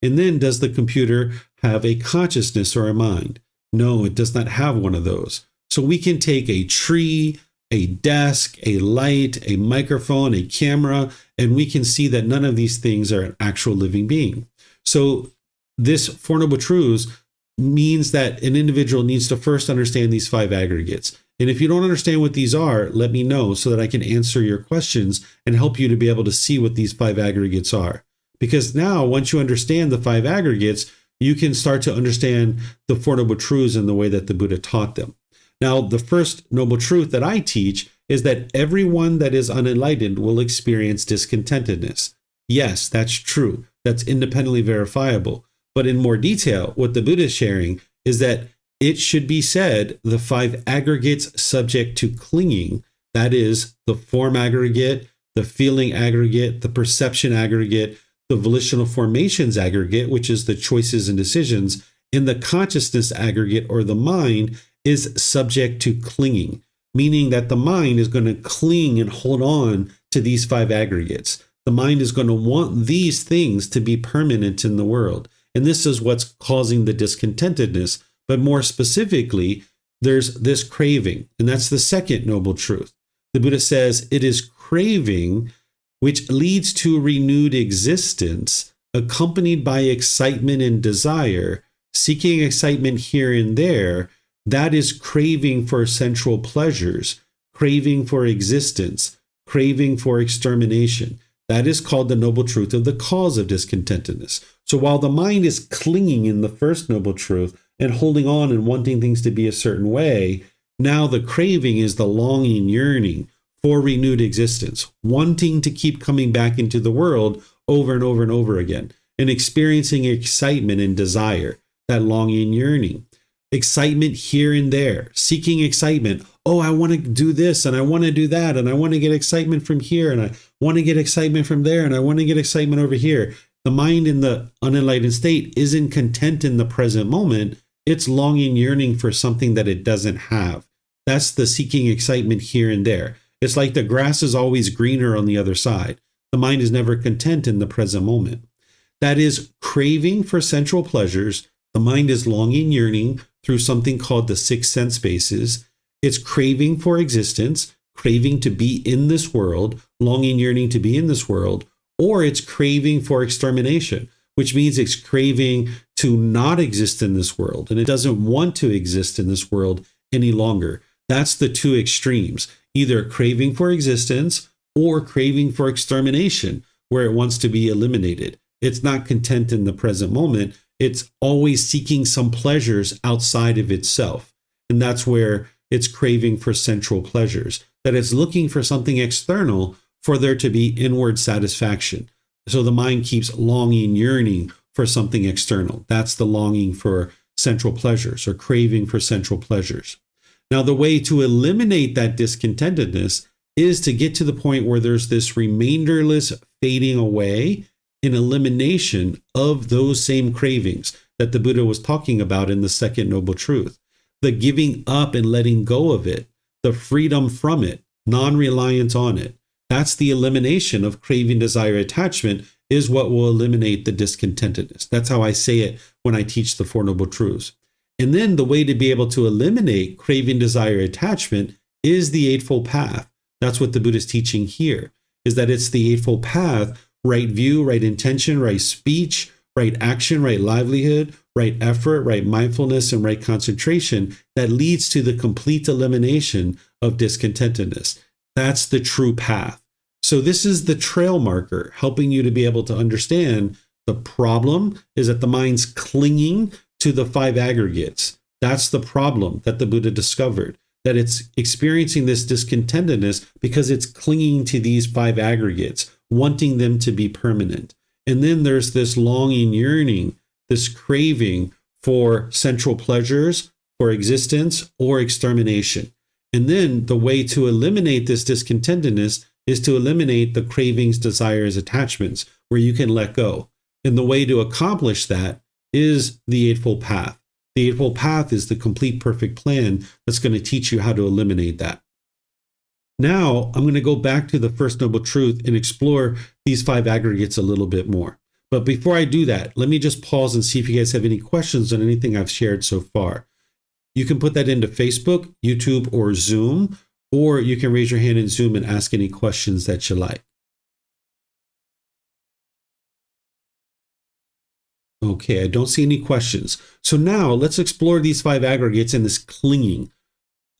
And then, does the computer have a consciousness or a mind? No, it does not have one of those. So we can take a tree, a desk, a light, a microphone, a camera, and we can see that none of these things are an actual living being. So this Four Noble Truths means that an individual needs to first understand these 5 aggregates. And if you don't understand what these are, let me know so that I can answer your questions and help you to be able to see what these 5 aggregates are. Because now, once you understand the 5 aggregates, you can start to understand the Four Noble Truths in the way that the Buddha taught them. Now, the first noble truth that I teach is that everyone that is unenlightened will experience discontentedness. Yes, that's true. That's independently verifiable. But in more detail, what the Buddha is sharing is that it should be said the 5 aggregates subject to clinging, that is, the form aggregate, the feeling aggregate, the perception aggregate, the volitional formations aggregate, which is the choices and decisions, and the consciousness aggregate, or the mind, is subject to clinging, meaning that the mind is going to cling and hold on to these 5 aggregates. The mind is going to want these things to be permanent in the world. And this is what's causing the discontentedness. But more specifically, there's this craving, and that's the second noble truth. The Buddha says it is craving which leads to renewed existence, accompanied by excitement and desire, seeking excitement here and there. That is craving for sensual pleasures, craving for existence, craving for extermination. That is called the noble truth of the cause of discontentedness. So while the mind is clinging in the first noble truth and holding on and wanting things to be a certain way, now the craving is the longing, yearning for renewed existence, wanting to keep coming back into the world over and over and over again, and experiencing excitement and desire, that longing and yearning. Excitement here and there, seeking excitement. Oh, I want to do this and I want to do that, and I want to get excitement from here, and I want to get excitement from there, and I want to get excitement over here. The mind in the unenlightened state isn't content in the present moment. It's longing, yearning for something that it doesn't have. That's the seeking excitement here and there. It's like the grass is always greener on the other side. The mind is never content in the present moment. That is craving for sensual pleasures. The mind is longing, yearning through something called the six sense bases. It's craving for existence, craving to be in this world, longing, yearning to be in this world, or it's craving for extermination, which means it's craving to not exist in this world, and it doesn't want to exist in this world any longer. That's the two extremes, either craving for existence or craving for extermination, where it wants to be eliminated. It's not content in the present moment. It's always seeking some pleasures outside of itself. And that's where it's craving for sensual pleasures, that it's looking for something external for there to be inward satisfaction. So the mind keeps longing, yearning for something external. That's the longing for sensual pleasures or craving for sensual pleasures. Now, the way to eliminate that discontentedness is to get to the point where there's this remainderless fading away and elimination of those same cravings that the Buddha was talking about in the second noble truth. The giving up and letting go of it, the freedom from it, non-reliance on it. That's the elimination of craving, desire, attachment is what will eliminate the discontentedness. That's how I say it when I teach the Four Noble Truths. And then the way to be able to eliminate craving, desire, attachment is the Eightfold Path. That's what the Buddha is teaching here, is that it's the Eightfold Path, right view, right intention, right speech, right action, right livelihood, right effort, right mindfulness, and right concentration that leads to the complete elimination of discontentedness. That's the true path. So this is the trail marker, helping you to be able to understand the problem is that the mind's clinging to the five aggregates. That's the problem that the Buddha discovered, that it's experiencing this discontentedness because it's clinging to these five aggregates, wanting them to be permanent. And then there's this longing, yearning, this craving for sensual pleasures, for existence, or extermination. And then the way to eliminate this discontentedness is to eliminate the cravings, desires, attachments, where you can let go. And the way to accomplish that is the Eightfold Path. The Eightfold Path is the complete perfect plan that's going to teach you how to eliminate that. Now, I'm going to go back to the First Noble Truth and explore these five aggregates a little bit more. But before I do that, let me just pause and see if you guys have any questions on anything I've shared so far. You can put that into Facebook, YouTube, or Zoom, or you can raise your hand in Zoom and ask any questions that you like. Okay, I don't see any questions. So now let's explore these five aggregates and this clinging.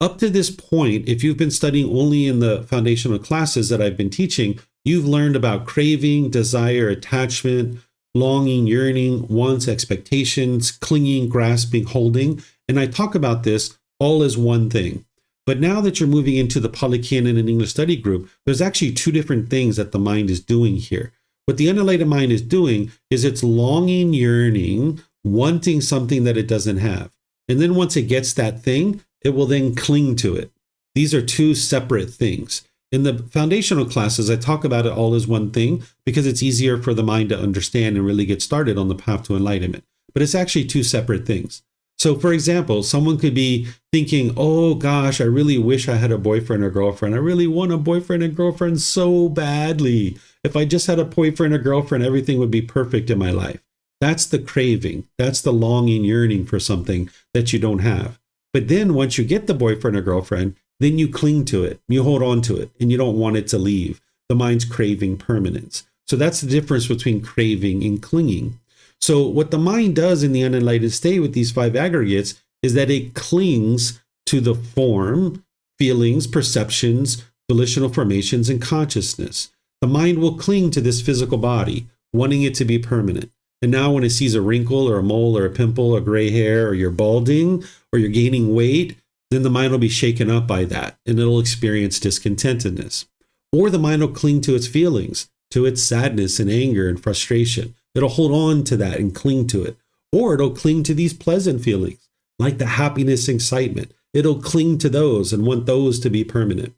Up to this point, if you've been studying only in the foundational classes that I've been teaching, you've learned about craving, desire, attachment, longing, yearning, wants, expectations, clinging, grasping, holding. And I talk about this all as one thing. But now that you're moving into the Pali Canon and English study group, there's actually two different things that the mind is doing here. What the unenlightened mind is doing is it's longing, yearning, wanting something that it doesn't have. And then once it gets that thing, it will then cling to it. These are two separate things. In the foundational classes, I talk about it all as one thing because it's easier for the mind to understand and really get started on the path to enlightenment. But it's actually two separate things. So for example, someone could be thinking, oh gosh, I really wish I had a boyfriend or girlfriend. I really want a boyfriend and girlfriend so badly. If I just had a boyfriend or girlfriend, everything would be perfect in my life. That's the craving. That's the longing, yearning for something that you don't have. But then once you get the boyfriend or girlfriend, then you cling to it, you hold on to it, and you don't want it to leave. The mind's craving permanence. So that's the difference between craving and clinging. So what the mind does in the unenlightened state with these five aggregates is that it clings to the form, feelings, perceptions, volitional formations, and consciousness. The mind will cling to this physical body, wanting it to be permanent. And now when it sees a wrinkle or a mole or a pimple or gray hair or you're balding or you're gaining weight, then the mind will be shaken up by that and it'll experience discontentedness. Or the mind will cling to its feelings, to its sadness and anger and frustration. It'll hold on to that and cling to it. Or it'll cling to these pleasant feelings, like the happiness, excitement. It'll cling to those and want those to be permanent.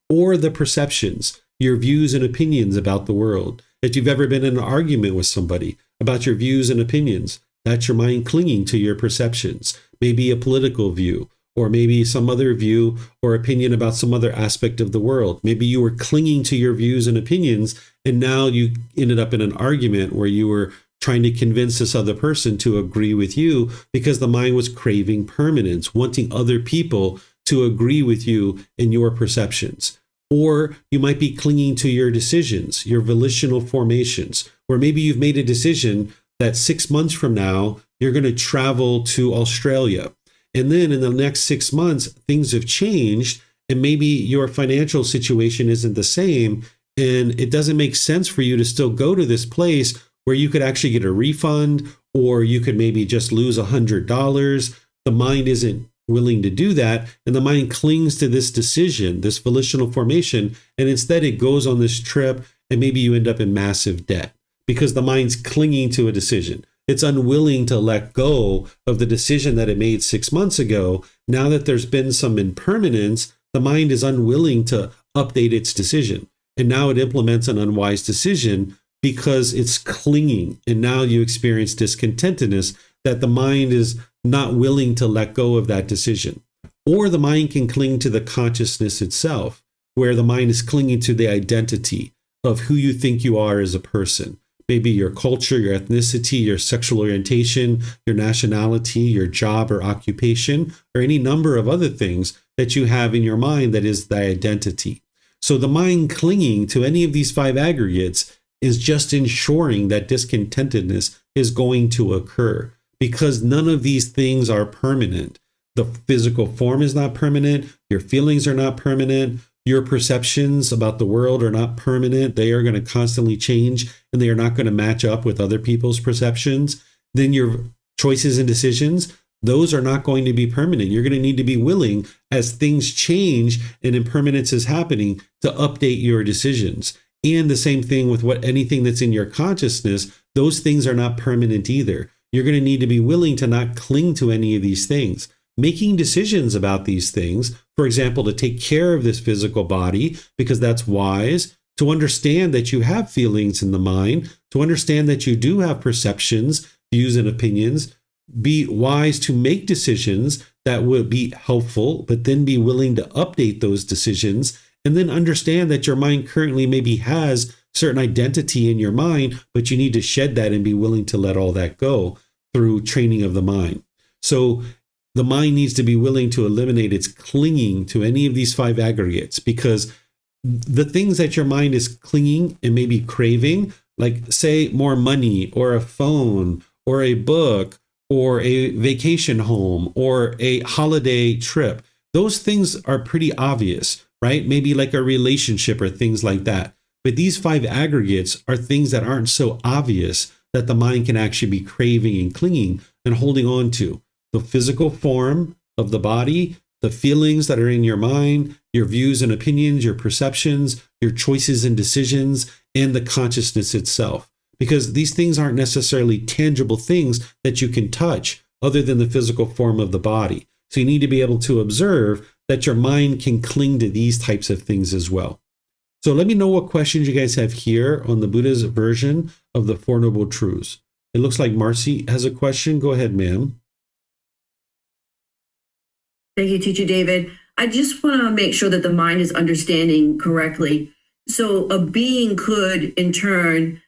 Or the perceptions, your views and opinions about the world. If you've ever been in an argument with somebody about your views and opinions, that's your mind clinging to your perceptions, maybe a political view, or maybe some other view or opinion about some other aspect of the world. Maybe you were clinging to your views and opinions, and now you ended up in an argument where you were trying to convince this other person to agree with you because the mind was craving permanence, wanting other people to agree with you in your perceptions. Or you might be clinging to your decisions, your volitional formations, where maybe you've made a decision that 6 months from now, you're going to travel to Australia. And then in the next 6 months, things have changed and maybe your financial situation isn't the same. And it doesn't make sense for you to still go to this place where you could actually get a refund, or you could maybe just lose $100. The mind isn't willing to do that. And the mind clings to this decision, this volitional formation. And instead it goes on this trip and maybe you end up in massive debt because the mind's clinging to a decision. It's unwilling to let go of the decision that it made 6 months ago. Now that there's been some impermanence, the mind is unwilling to update its decision. And now it implements an unwise decision because it's clinging. And now you experience discontentedness that the mind is not willing to let go of that decision. Or the mind can cling to the consciousness itself, where the mind is clinging to the identity of who you think you are as a person. Maybe your culture, your ethnicity, your sexual orientation, your nationality, your job or occupation, or any number of other things that you have in your mind that is the identity. So the mind clinging to any of these 5 aggregates is just ensuring that discontentedness is going to occur because none of these things are permanent. The physical form is not permanent. Your feelings are not permanent. Your perceptions about the world are not permanent. They are going to constantly change and they are not going to match up with other people's perceptions. Then your choices and decisions, those are not going to be permanent. You're going to need to be willing, as things change and impermanence is happening, to update your decisions. And the same thing with anything that's in your consciousness, those things are not permanent either. You're going to need to be willing to not cling to any of these things. Making decisions about these things, for example, to take care of this physical body, because that's wise, to understand that you have feelings in the mind, to understand that you do have perceptions, views, and opinions, be wise to make decisions that would be helpful, but then be willing to update those decisions, and then understand that your mind currently maybe has certain identity in your mind, but you need to shed that and be willing to let all that go through training of the mind. So the mind needs to be willing to eliminate its clinging to any of these 5 aggregates, because the things that your mind is clinging and maybe craving, like say more money or a phone or a book or a vacation home or a holiday trip, those things are pretty obvious, right? Maybe like a relationship or things like that. But these 5 aggregates are things that aren't so obvious that the mind can actually be craving and clinging and holding on to. The physical form of the body, the feelings that are in your mind, your views and opinions, your perceptions, your choices and decisions, and the consciousness itself. Because these things aren't necessarily tangible things that you can touch other than the physical form of the body. So you need to be able to observe that your mind can cling to these types of things as well. So let me know what questions you guys have here on the Buddha's version of the Four Noble Truths. It looks like Marcy has a question. Go ahead, ma'am. Thank you, Teacher David. I just want to make sure that the mind is understanding correctly. So a being could, in turn,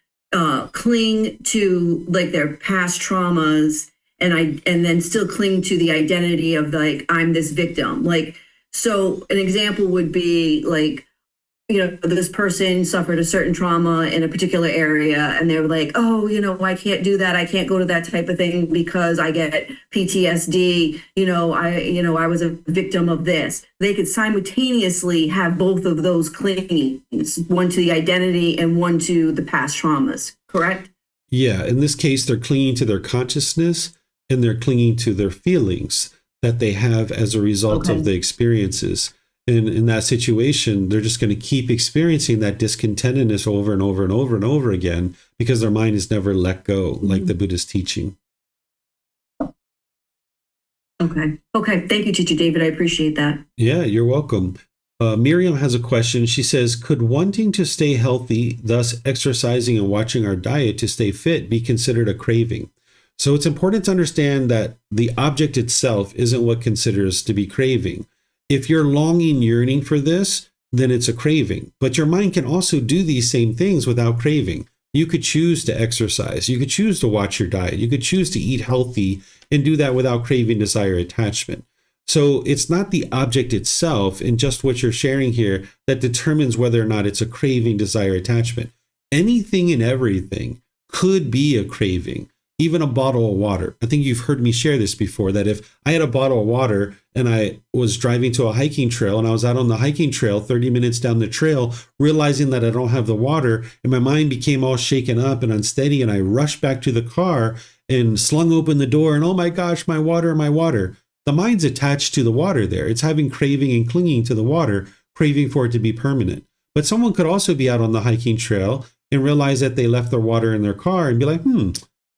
cling to like their past traumas, and then still cling to the identity of like, I'm this victim. Like, so an example would be like, this person suffered a certain trauma in a particular area, and they were like, oh, I can't do that. I can't go to that type of thing because I get PTSD. I was a victim of this. They could simultaneously have both of those clingings, one to the identity and one to the past traumas, correct? Yeah, in this case, they're clinging to their consciousness and they're clinging to their feelings. that they have as a result Okay. of the experiences. And in that situation, they're just going to keep experiencing that discontentedness over and over and over and over again because their mind is never let go, like the Buddha's teaching. Okay. Okay. Thank you, Teacher David. I appreciate that. Yeah, you're welcome. Miriam has a question. She says, could wanting to stay healthy, thus exercising and watching our diet to stay fit, be considered a craving? So it's important to understand that the object itself isn't what considers to be craving. If you're longing, yearning for this, then it's a craving. But your mind can also do these same things without craving. You could choose to exercise. You could choose to watch your diet. You could choose to eat healthy and do that without craving, desire, attachment. So it's not the object itself and just what you're sharing here that determines whether or not it's a craving, desire, attachment. Anything and everything could be a craving, even a bottle of water. I think you've heard me share this before, that if I had a bottle of water and I was driving to a hiking trail and I was out on the hiking trail 30 minutes down the trail, realizing that I don't have the water, and my mind became all shaken up and unsteady, and I rushed back to the car and slung open the door and, oh my gosh, my water, my water. The mind's attached to the water there. It's having craving and clinging to the water, craving for it to be permanent. But someone could also be out on the hiking trail and realize that they left their water in their car and be like,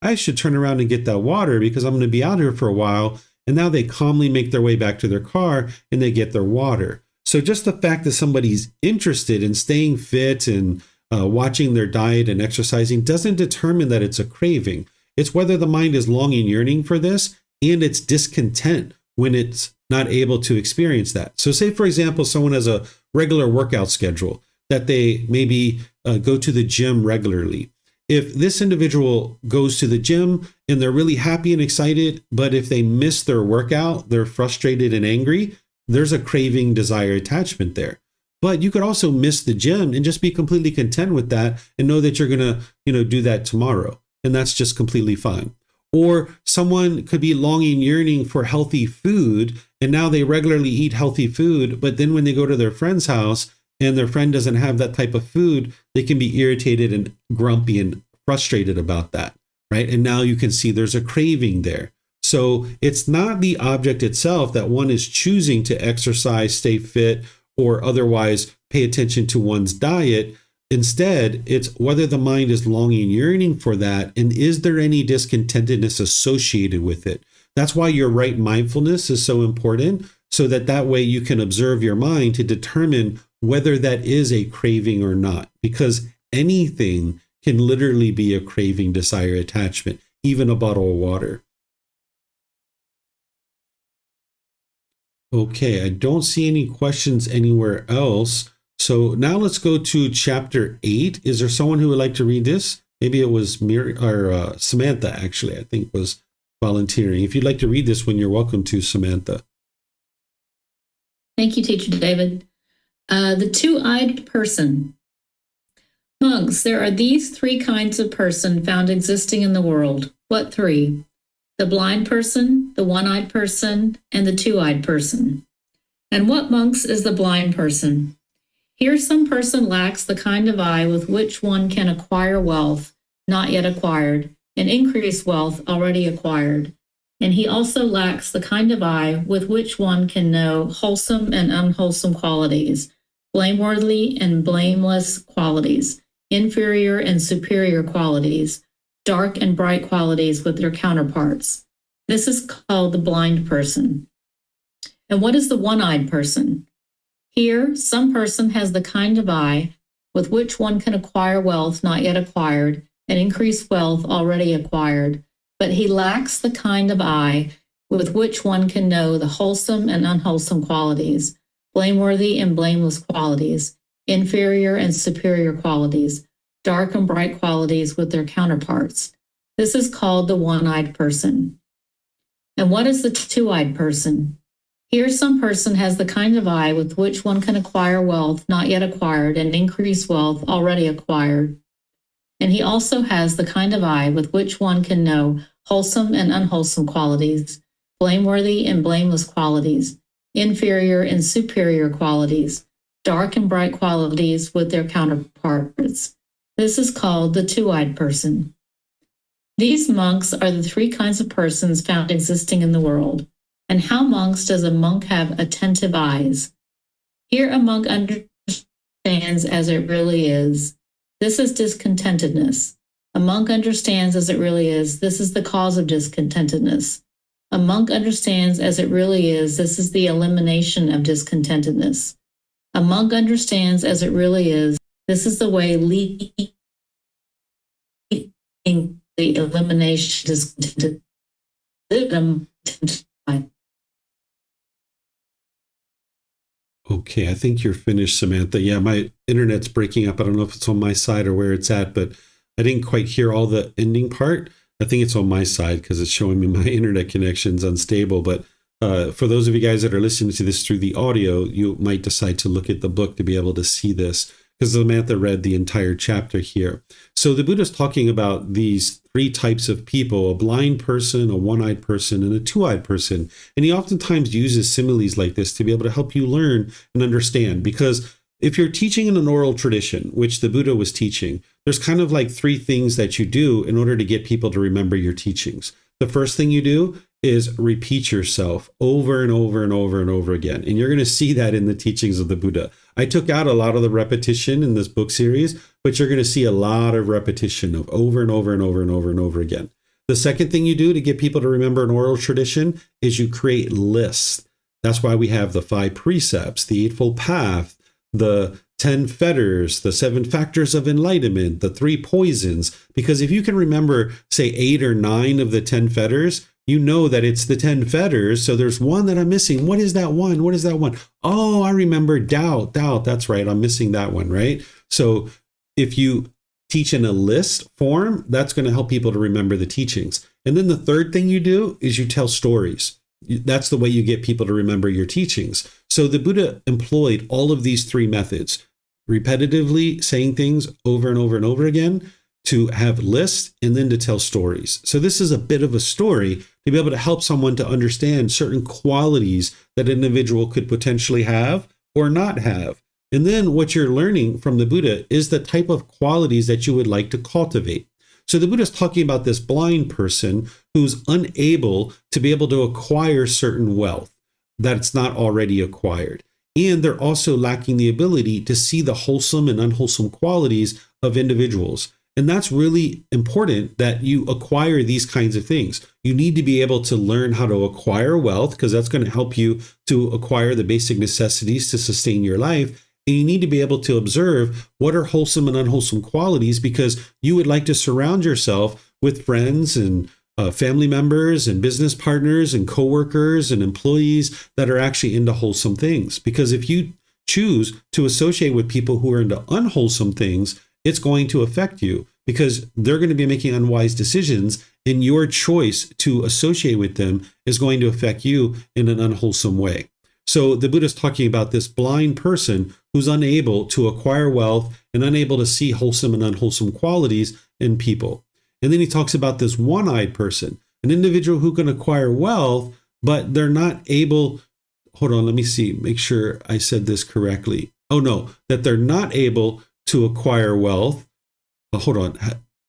I should turn around and get that water because I'm going to be out here for a while. And now they calmly make their way back to their car and they get their water. So just the fact that somebody's interested in staying fit and watching their diet and exercising doesn't determine that it's a craving. It's whether the mind is longing, yearning for this, and it's discontent when it's not able to experience that. So say, for example, someone has a regular workout schedule that they maybe go to the gym regularly. If this individual goes to the gym and they're really happy and excited, but if they miss their workout, they're frustrated and angry, there's a craving, desire, attachment there. But you could also miss the gym and just be completely content with that and know that you're going to, do that tomorrow. And that's just completely fine. Or someone could be longing, yearning for healthy food, and now they regularly eat healthy food, but then when they go to their friend's house and their friend doesn't have that type of food, they can be irritated and grumpy and frustrated about that, right? And now you can see there's a craving there. So it's not the object itself that one is choosing to exercise, stay fit, or otherwise pay attention to one's diet. Instead, it's whether the mind is longing, yearning for that, and is there any discontentedness associated with it? That's why your right mindfulness is so important, so that way you can observe your mind to determine whether that is a craving or not, because anything can literally be a craving, desire, attachment, even a bottle of water. Okay, I don't see any questions anywhere else. So now let's go to chapter 8. Is there someone who would like to read this? Maybe it was Samantha, actually, I think was volunteering. If you'd like to read this one, you're welcome to, Samantha. Thank you, Teacher David. The two-eyed person. Monks, there are these three kinds of person found existing in the world. What three? The blind person, the one-eyed person, and the two-eyed person. And what, monks, is the blind person? Here some person lacks the kind of eye with which one can acquire wealth not yet acquired, and increase wealth already acquired. And he also lacks the kind of eye with which one can know wholesome and unwholesome qualities, blameworthy and blameless qualities, inferior and superior qualities, dark and bright qualities with their counterparts. This is called the blind person. And what is the one-eyed person? Here, some person has the kind of eye with which one can acquire wealth not yet acquired and increase wealth already acquired, but he lacks the kind of eye with which one can know the wholesome and unwholesome qualities, blameworthy and blameless qualities, inferior and superior qualities, dark and bright qualities with their counterparts. This is called the one-eyed person. And what is the two-eyed person? Here some person has the kind of eye with which one can acquire wealth not yet acquired and increase wealth already acquired. And he also has the kind of eye with which one can know wholesome and unwholesome qualities, blameworthy and blameless qualities, inferior and superior qualities, dark and bright qualities with their counterparts. This is called the two-eyed person. These monks are the three kinds of persons found existing in the world. And how, monks, does a monk have attentive eyes? Here a monk understands as it really is. This is discontentedness. A monk understands as it really is. This is the cause of discontentedness. A monk understands as it really is. This is the elimination of discontentedness. A monk understands as it really is. This is the way leading the elimination of discontentedness. Okay, I think you're finished, Samantha. Yeah, my internet's breaking up. I don't know if it's on my side or where it's at, but I didn't quite hear all the ending part. I think it's on my side because it's showing me my internet connection's unstable. But for those of you guys that are listening to this through the audio, you might decide to look at the book to be able to see this, because Samantha read the entire chapter here. So the Buddha's talking about these three types of people: a blind person, a one-eyed person, and a two-eyed person. And he oftentimes uses similes like this to be able to help you learn and understand, because if you're teaching in an oral tradition, which the Buddha was teaching, there's kind of like three things that you do in order to get people to remember your teachings. The first thing you do is repeat yourself over and over and over and over again. And you're going to see that in the teachings of the Buddha. I took out a lot of the repetition in this book series, but you're going to see a lot of repetition of over and over and over and over and over again. The second thing you do to get people to remember an oral tradition is you create lists. That's why we have the 5 precepts, the Eightfold Path, the 10 fetters, the 7 factors of enlightenment, the 3 poisons. Because if you can remember, say, 8 or 9 of the 10 fetters, you know that it's the 10 fetters. So there's one that I'm missing. What is that one? What is that one? Oh, I remember doubt. That's right. I'm missing that one, right? So if you teach in a list form, that's going to help people to remember the teachings. And then the third thing you do is you tell stories. That's the way you get people to remember your teachings. So the Buddha employed all of these 3 methods: repetitively saying things over and over and over again, to have lists, and then to tell stories. So this is a bit of a story to be able to help someone to understand certain qualities that an individual could potentially have or not have. And then what you're learning from the Buddha is the type of qualities that you would like to cultivate. So the Buddha is talking about this blind person who's unable to be able to acquire certain wealth that's not already acquired. And they're also lacking the ability to see the wholesome and unwholesome qualities of individuals. And that's really important, that you acquire these kinds of things. You need to be able to learn how to acquire wealth, because that's going to help you to acquire the basic necessities to sustain your life. And you need to be able to observe what are wholesome and unwholesome qualities, because you would like to surround yourself with friends and family members and business partners and coworkers and employees that are actually into wholesome things. Because if you choose to associate with people who are into unwholesome things, it's going to affect you, because they're going to be making unwise decisions, and your choice to associate with them is going to affect you in an unwholesome way. So the Buddha is talking about this blind person who's unable to acquire wealth and unable to see wholesome and unwholesome qualities in people. And then he talks about this one-eyed person, an individual who can acquire wealth, but they're not able. Hold on, let me see, make sure I said this correctly. Oh no, that they're not able to acquire wealth. Hold on.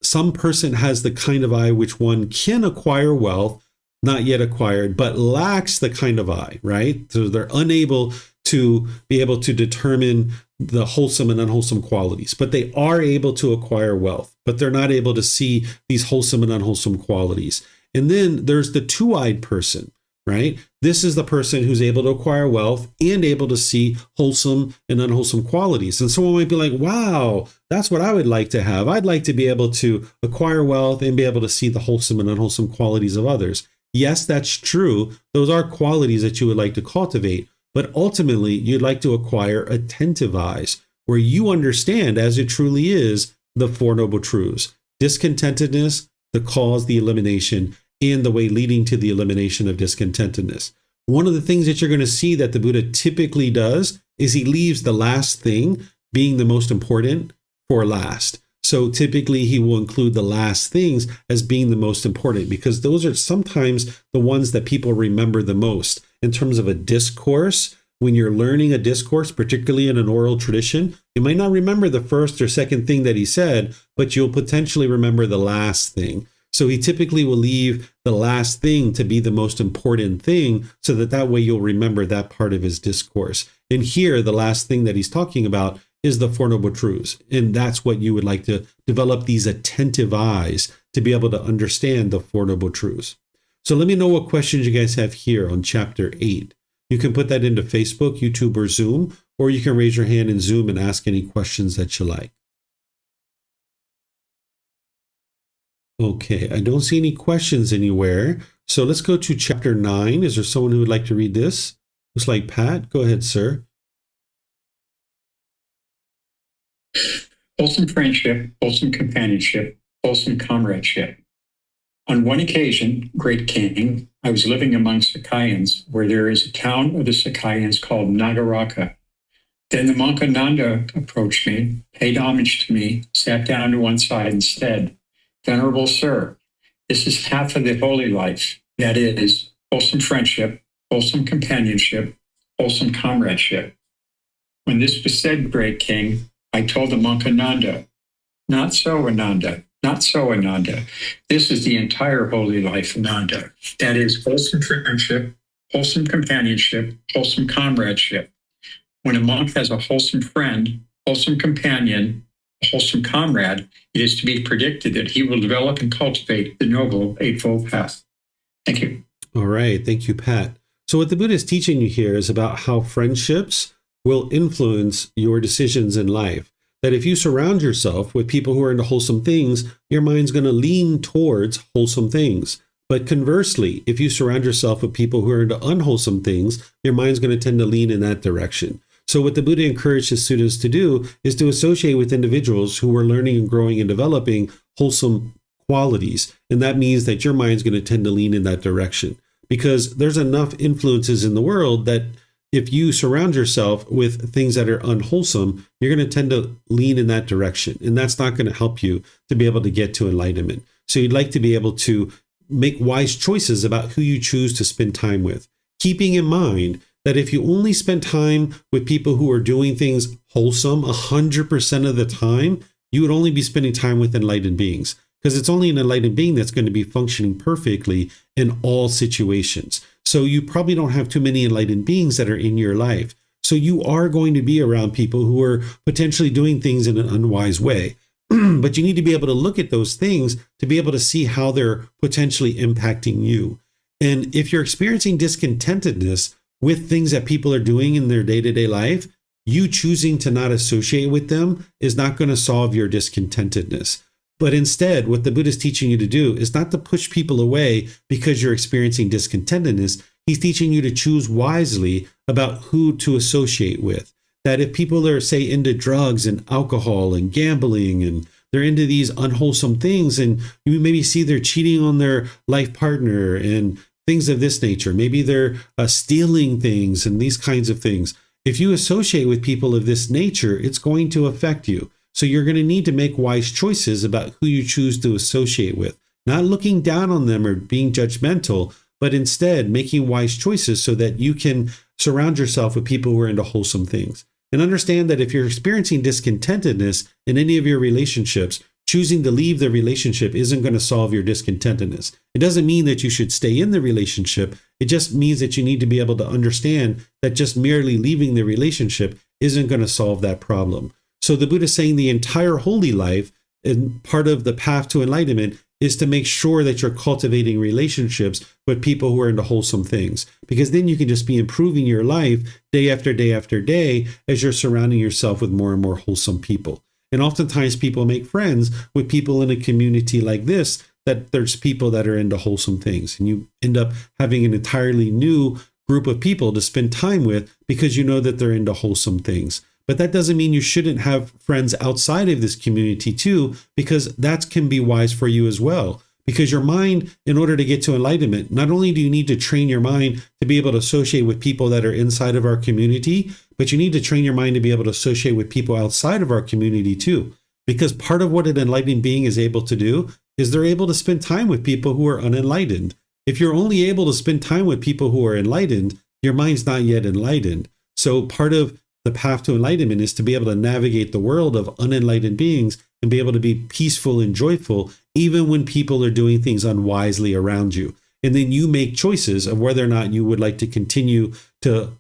Some person has the kind of eye which one can acquire wealth, not yet acquired, but lacks the kind of eye, right? So they're unable to be able to determine the wholesome and unwholesome qualities, but they are able to acquire wealth, but they're not able to see these wholesome and unwholesome qualities. And then there's the two-eyed person, right? This is the person who's able to acquire wealth and able to see wholesome and unwholesome qualities. And someone might be like, wow, that's what I would like to have. I'd like to be able to acquire wealth and be able to see the wholesome and unwholesome qualities of others. Yes, that's true. Those are qualities that you would like to cultivate, but ultimately you'd like to acquire attentive eyes, where you understand as it truly is the Four Noble Truths: discontentedness, the cause, the elimination, and the way leading to the elimination of discontentedness. One of the things that you're going to see that the Buddha typically does is he leaves the last thing, being the most important, for last. So typically he will include the last things as being the most important, because those are sometimes the ones that people remember the most. In terms of a discourse, when you're learning a discourse, particularly in an oral tradition, you might not remember the first or second thing that he said, but you'll potentially remember the last thing. So he typically will leave the last thing to be the most important thing so that way you'll remember that part of his discourse. And here, the last thing that he's talking about is the Four Noble Truths. And that's what you would like to develop, these attentive eyes to be able to understand the Four Noble Truths. So let me know what questions you guys have here on chapter 8. You can put that into Facebook, YouTube, or Zoom, or you can raise your hand in Zoom and ask any questions that you like. Okay, I don't see any questions anywhere. So let's go to chapter 9. Is there someone who would like to read this? Looks like Pat. Go ahead, sir. Wholesome friendship, wholesome companionship, wholesome comradeship. On one occasion, great king, I was living among Sakayans, where there is a town of the Sakayans called Nagaraka. Then the monk Ananda approached me, paid homage to me, sat down to one side and said, "Venerable sir, this is half of the holy life, that is, wholesome friendship, wholesome companionship, wholesome comradeship." When this was said, great king, I told the monk Ananda, "Not so, Ananda, not so, Ananda. This is the entire holy life, Ananda. That is wholesome friendship, wholesome companionship, wholesome comradeship. When a monk has a wholesome friend, wholesome companion, a wholesome comrade, it is to be predicted that he will develop and cultivate the noble Eightfold Path." Thank you. All right. Thank you, Pat. So what the Buddha is teaching you here is about how friendships will influence your decisions in life. That if you surround yourself with people who are into wholesome things, your mind's going to lean towards wholesome things. But conversely, if you surround yourself with people who are into unwholesome things, your mind's going to tend to lean in that direction. So what the Buddha encouraged his students to do is to associate with individuals who are learning and growing and developing wholesome qualities. And that means that your mind's going to tend to lean in that direction. Because there's enough influences in the world that if you surround yourself with things that are unwholesome, you're going to tend to lean in that direction. And that's not going to help you to be able to get to enlightenment. So you'd like to be able to make wise choices about who you choose to spend time with, keeping in mind that if you only spend time with people who are doing things wholesome 100% of the time, you would only be spending time with enlightened beings, because it's only an enlightened being that's going to be functioning perfectly in all situations. So you probably don't have too many enlightened beings that are in your life. So you are going to be around people who are potentially doing things in an unwise way. But you need to be able to look at those things to be able to see how they're potentially impacting you. And if you're experiencing discontentedness with things that people are doing in their day-to-day life, you choosing to not associate with them is not going to solve your discontentedness. But instead, what the Buddha is teaching you to do is not to push people away because you're experiencing discontentedness. He's teaching you to choose wisely about who to associate with. That if people are, say, into drugs and alcohol and gambling, and they're into these unwholesome things, and you maybe see they're cheating on their life partner and things of this nature. Maybe they're stealing things and these kinds of things. If you associate with people of this nature, it's going to affect you. So you're going to need to make wise choices about who you choose to associate with, not looking down on them or being judgmental, but instead making wise choices so that you can surround yourself with people who are into wholesome things. And understand that if you're experiencing discontentedness in any of your relationships, choosing to leave the relationship isn't going to solve your discontentedness. It doesn't mean that you should stay in the relationship. It just means that you need to be able to understand that just merely leaving the relationship isn't going to solve that problem. So the Buddha is saying the entire holy life and part of the path to enlightenment is to make sure that you're cultivating relationships with people who are into wholesome things, because then you can just be improving your life day after day after day as you're surrounding yourself with more and more wholesome people. And oftentimes people make friends with people in a community like this, that there's people that are into wholesome things, and you end up having an entirely new group of people to spend time with because you know that they're into wholesome things. But that doesn't mean you shouldn't have friends outside of this community too, because that can be wise for you as well. Because your mind, in order to get to enlightenment, not only do you need to train your mind to be able to associate with people that are inside of our community, but you need to train your mind to be able to associate with people outside of our community too. Because part of what an enlightened being is able to do is they're able to spend time with people who are unenlightened. If you're only able to spend time with people who are enlightened, your mind's not yet enlightened. So part of the path to enlightenment is to be able to navigate the world of unenlightened beings and be able to be peaceful and joyful even when people are doing things unwisely around you. And then you make choices of whether or not you would like to continue to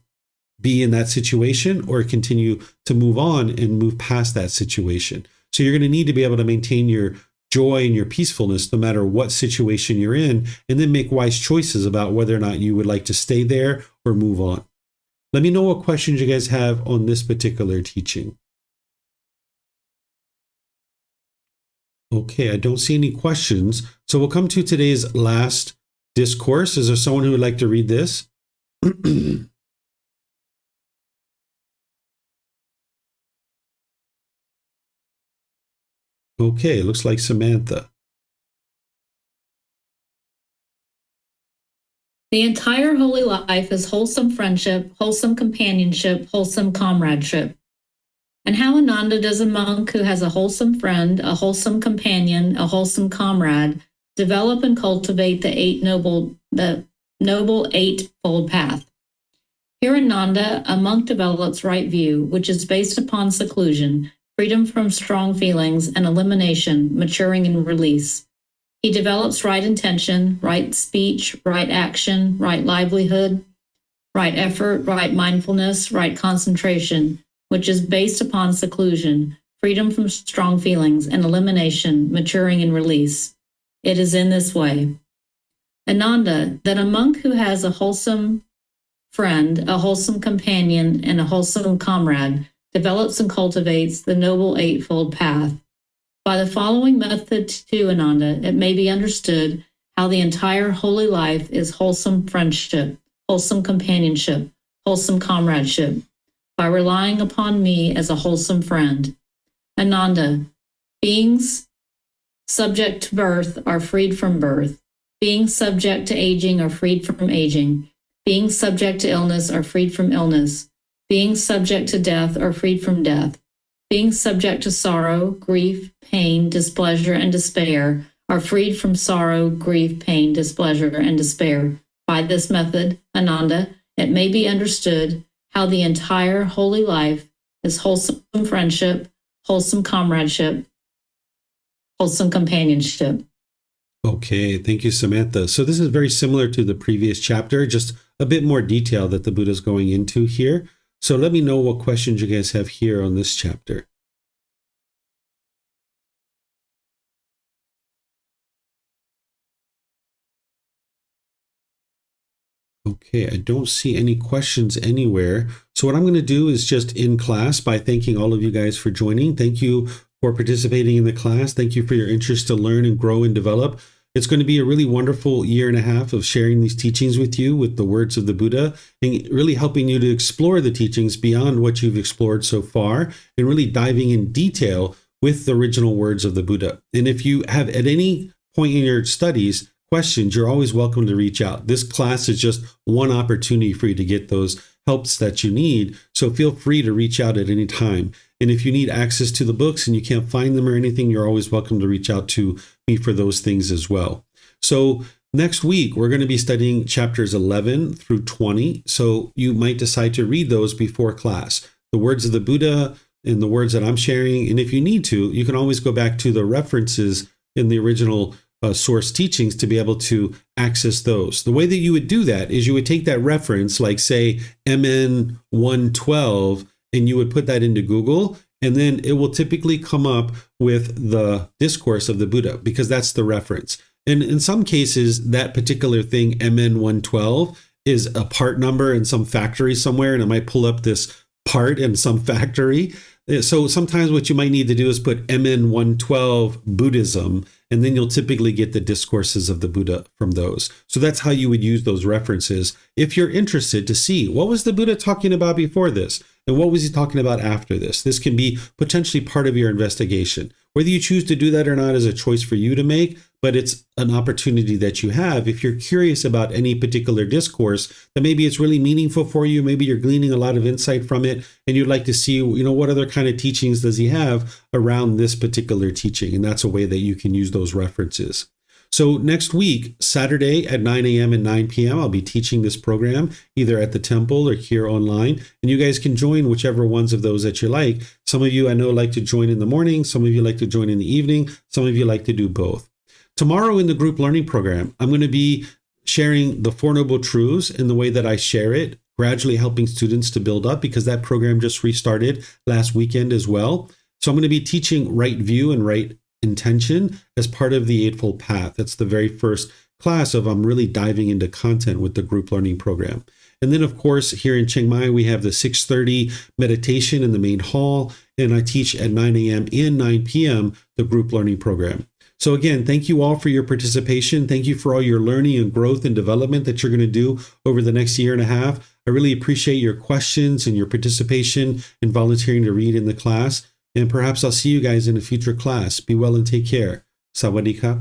be in that situation or continue to move on and move past that situation. So you're going to need to be able to maintain your joy and your peacefulness no matter what situation you're in, and then make wise choices about whether or not you would like to stay there or move on. Let me know what questions you guys have on this particular teaching. Okay, I don't see any questions. So we'll come to today's last discourse. Is there someone who would like to read this? Okay, looks like Samantha. The entire holy life is wholesome friendship, wholesome companionship, wholesome comradeship. And how Ananda does a monk who has a wholesome friend, a wholesome companion, a wholesome comrade, develop and cultivate the noble eightfold path. Here in Nanda, a monk develops right view, which is based upon seclusion, freedom from strong feelings, and elimination, maturing and release. He develops right intention, right speech, right action, right livelihood, right effort, right mindfulness, right concentration, which is based upon seclusion, freedom from strong feelings, and elimination, maturing and release. It is in this way. Ananda, that a monk who has a wholesome friend, a wholesome companion, and a wholesome comrade develops and cultivates the noble eightfold path. By the following method to Ananda, it may be understood how the entire holy life is wholesome friendship, wholesome companionship, wholesome comradeship, by relying upon me as a wholesome friend. Ananda, beings subject to birth are freed from birth. Beings subject to aging are freed from aging. Beings subject to illness are freed from illness. Beings subject to death are freed from death. Beings subject to sorrow, grief, pain, displeasure, and despair are freed from sorrow, grief, pain, displeasure, and despair. By this method, Ananda, it may be understood how the entire holy life is wholesome friendship, wholesome comradeship, wholesome companionship. Okay, thank you, Samantha. So this is very similar to the previous chapter, just a bit more detail that the Buddha's going into here. So let me know what questions you guys have here on this chapter. Okay, I don't see any questions anywhere. So what I'm going to do is just end class by thanking all of you guys for joining. Thank you for participating in the class. Thank you for your interest to learn and grow and develop. It's going to be a really wonderful year and a half of sharing these teachings with you with the words of the Buddha and really helping you to explore the teachings beyond what you've explored so far and really diving in detail with the original words of the Buddha. And if you have at any point in your studies questions, you're always welcome to reach out. This class is just one opportunity for you to get those helps that you need. So feel free to reach out at any time. And if you need access to the books and you can't find them or anything, you're always welcome to reach out to me for those things as well. So next week, we're going to be studying chapters 11 through 20. So you might decide to read those before class. The words of the Buddha and the words that I'm sharing. And if you need to, you can always go back to the references in the original source teachings to be able to access those. The way that you would do that is you would take that reference, like say MN 112, and you would put that into Google, and then it will typically come up with the discourse of the Buddha because that's the reference. And in some cases, that particular thing, MN 112, is a part number in some factory somewhere, and it might pull up this part in some factory. So sometimes what you might need to do is put MN 112 Buddhism, and then you'll typically get the discourses of the Buddha from those. So that's how you would use those references if you're interested to see what was the Buddha talking about before this, and what was he talking about after this. This can be potentially part of your investigation. Whether you choose to do that or not is a choice for you to make, but it's an opportunity that you have if you're curious about any particular discourse that maybe it's really meaningful for you, maybe you're gleaning a lot of insight from it, and you'd like to see, what other kind of teachings does he have around this particular teaching, and that's a way that you can use those references. So next week, Saturday at 9 a.m. and 9 p.m., I'll be teaching this program either at the temple or here online. And you guys can join whichever ones of those that you like. Some of you I know like to join in the morning. Some of you like to join in the evening. Some of you like to do both. Tomorrow in the group learning program, I'm going to be sharing the Four Noble Truths in the way that I share it, gradually helping students to build up, because that program just restarted last weekend as well. So I'm going to be teaching right view and right intention as part of the Eightfold Path. That's the very first class of I'm really diving into content with the group learning program. And then, of course, here in Chiang Mai, we have the 6:30 meditation in the main hall, and I teach at 9 a.m. and 9 p.m. the group learning program. So again, thank you all for your participation. Thank you for all your learning and growth and development that you're going to do over the next year and a half. I really appreciate your questions and your participation and volunteering to read in the class. And perhaps I'll see you guys in a future class. Be well and take care. Sawadee-ka.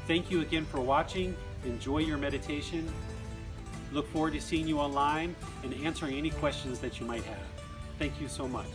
Thank you again for watching. Enjoy your meditation. Look forward to seeing you online and answering any questions that you might have. Thank you so much.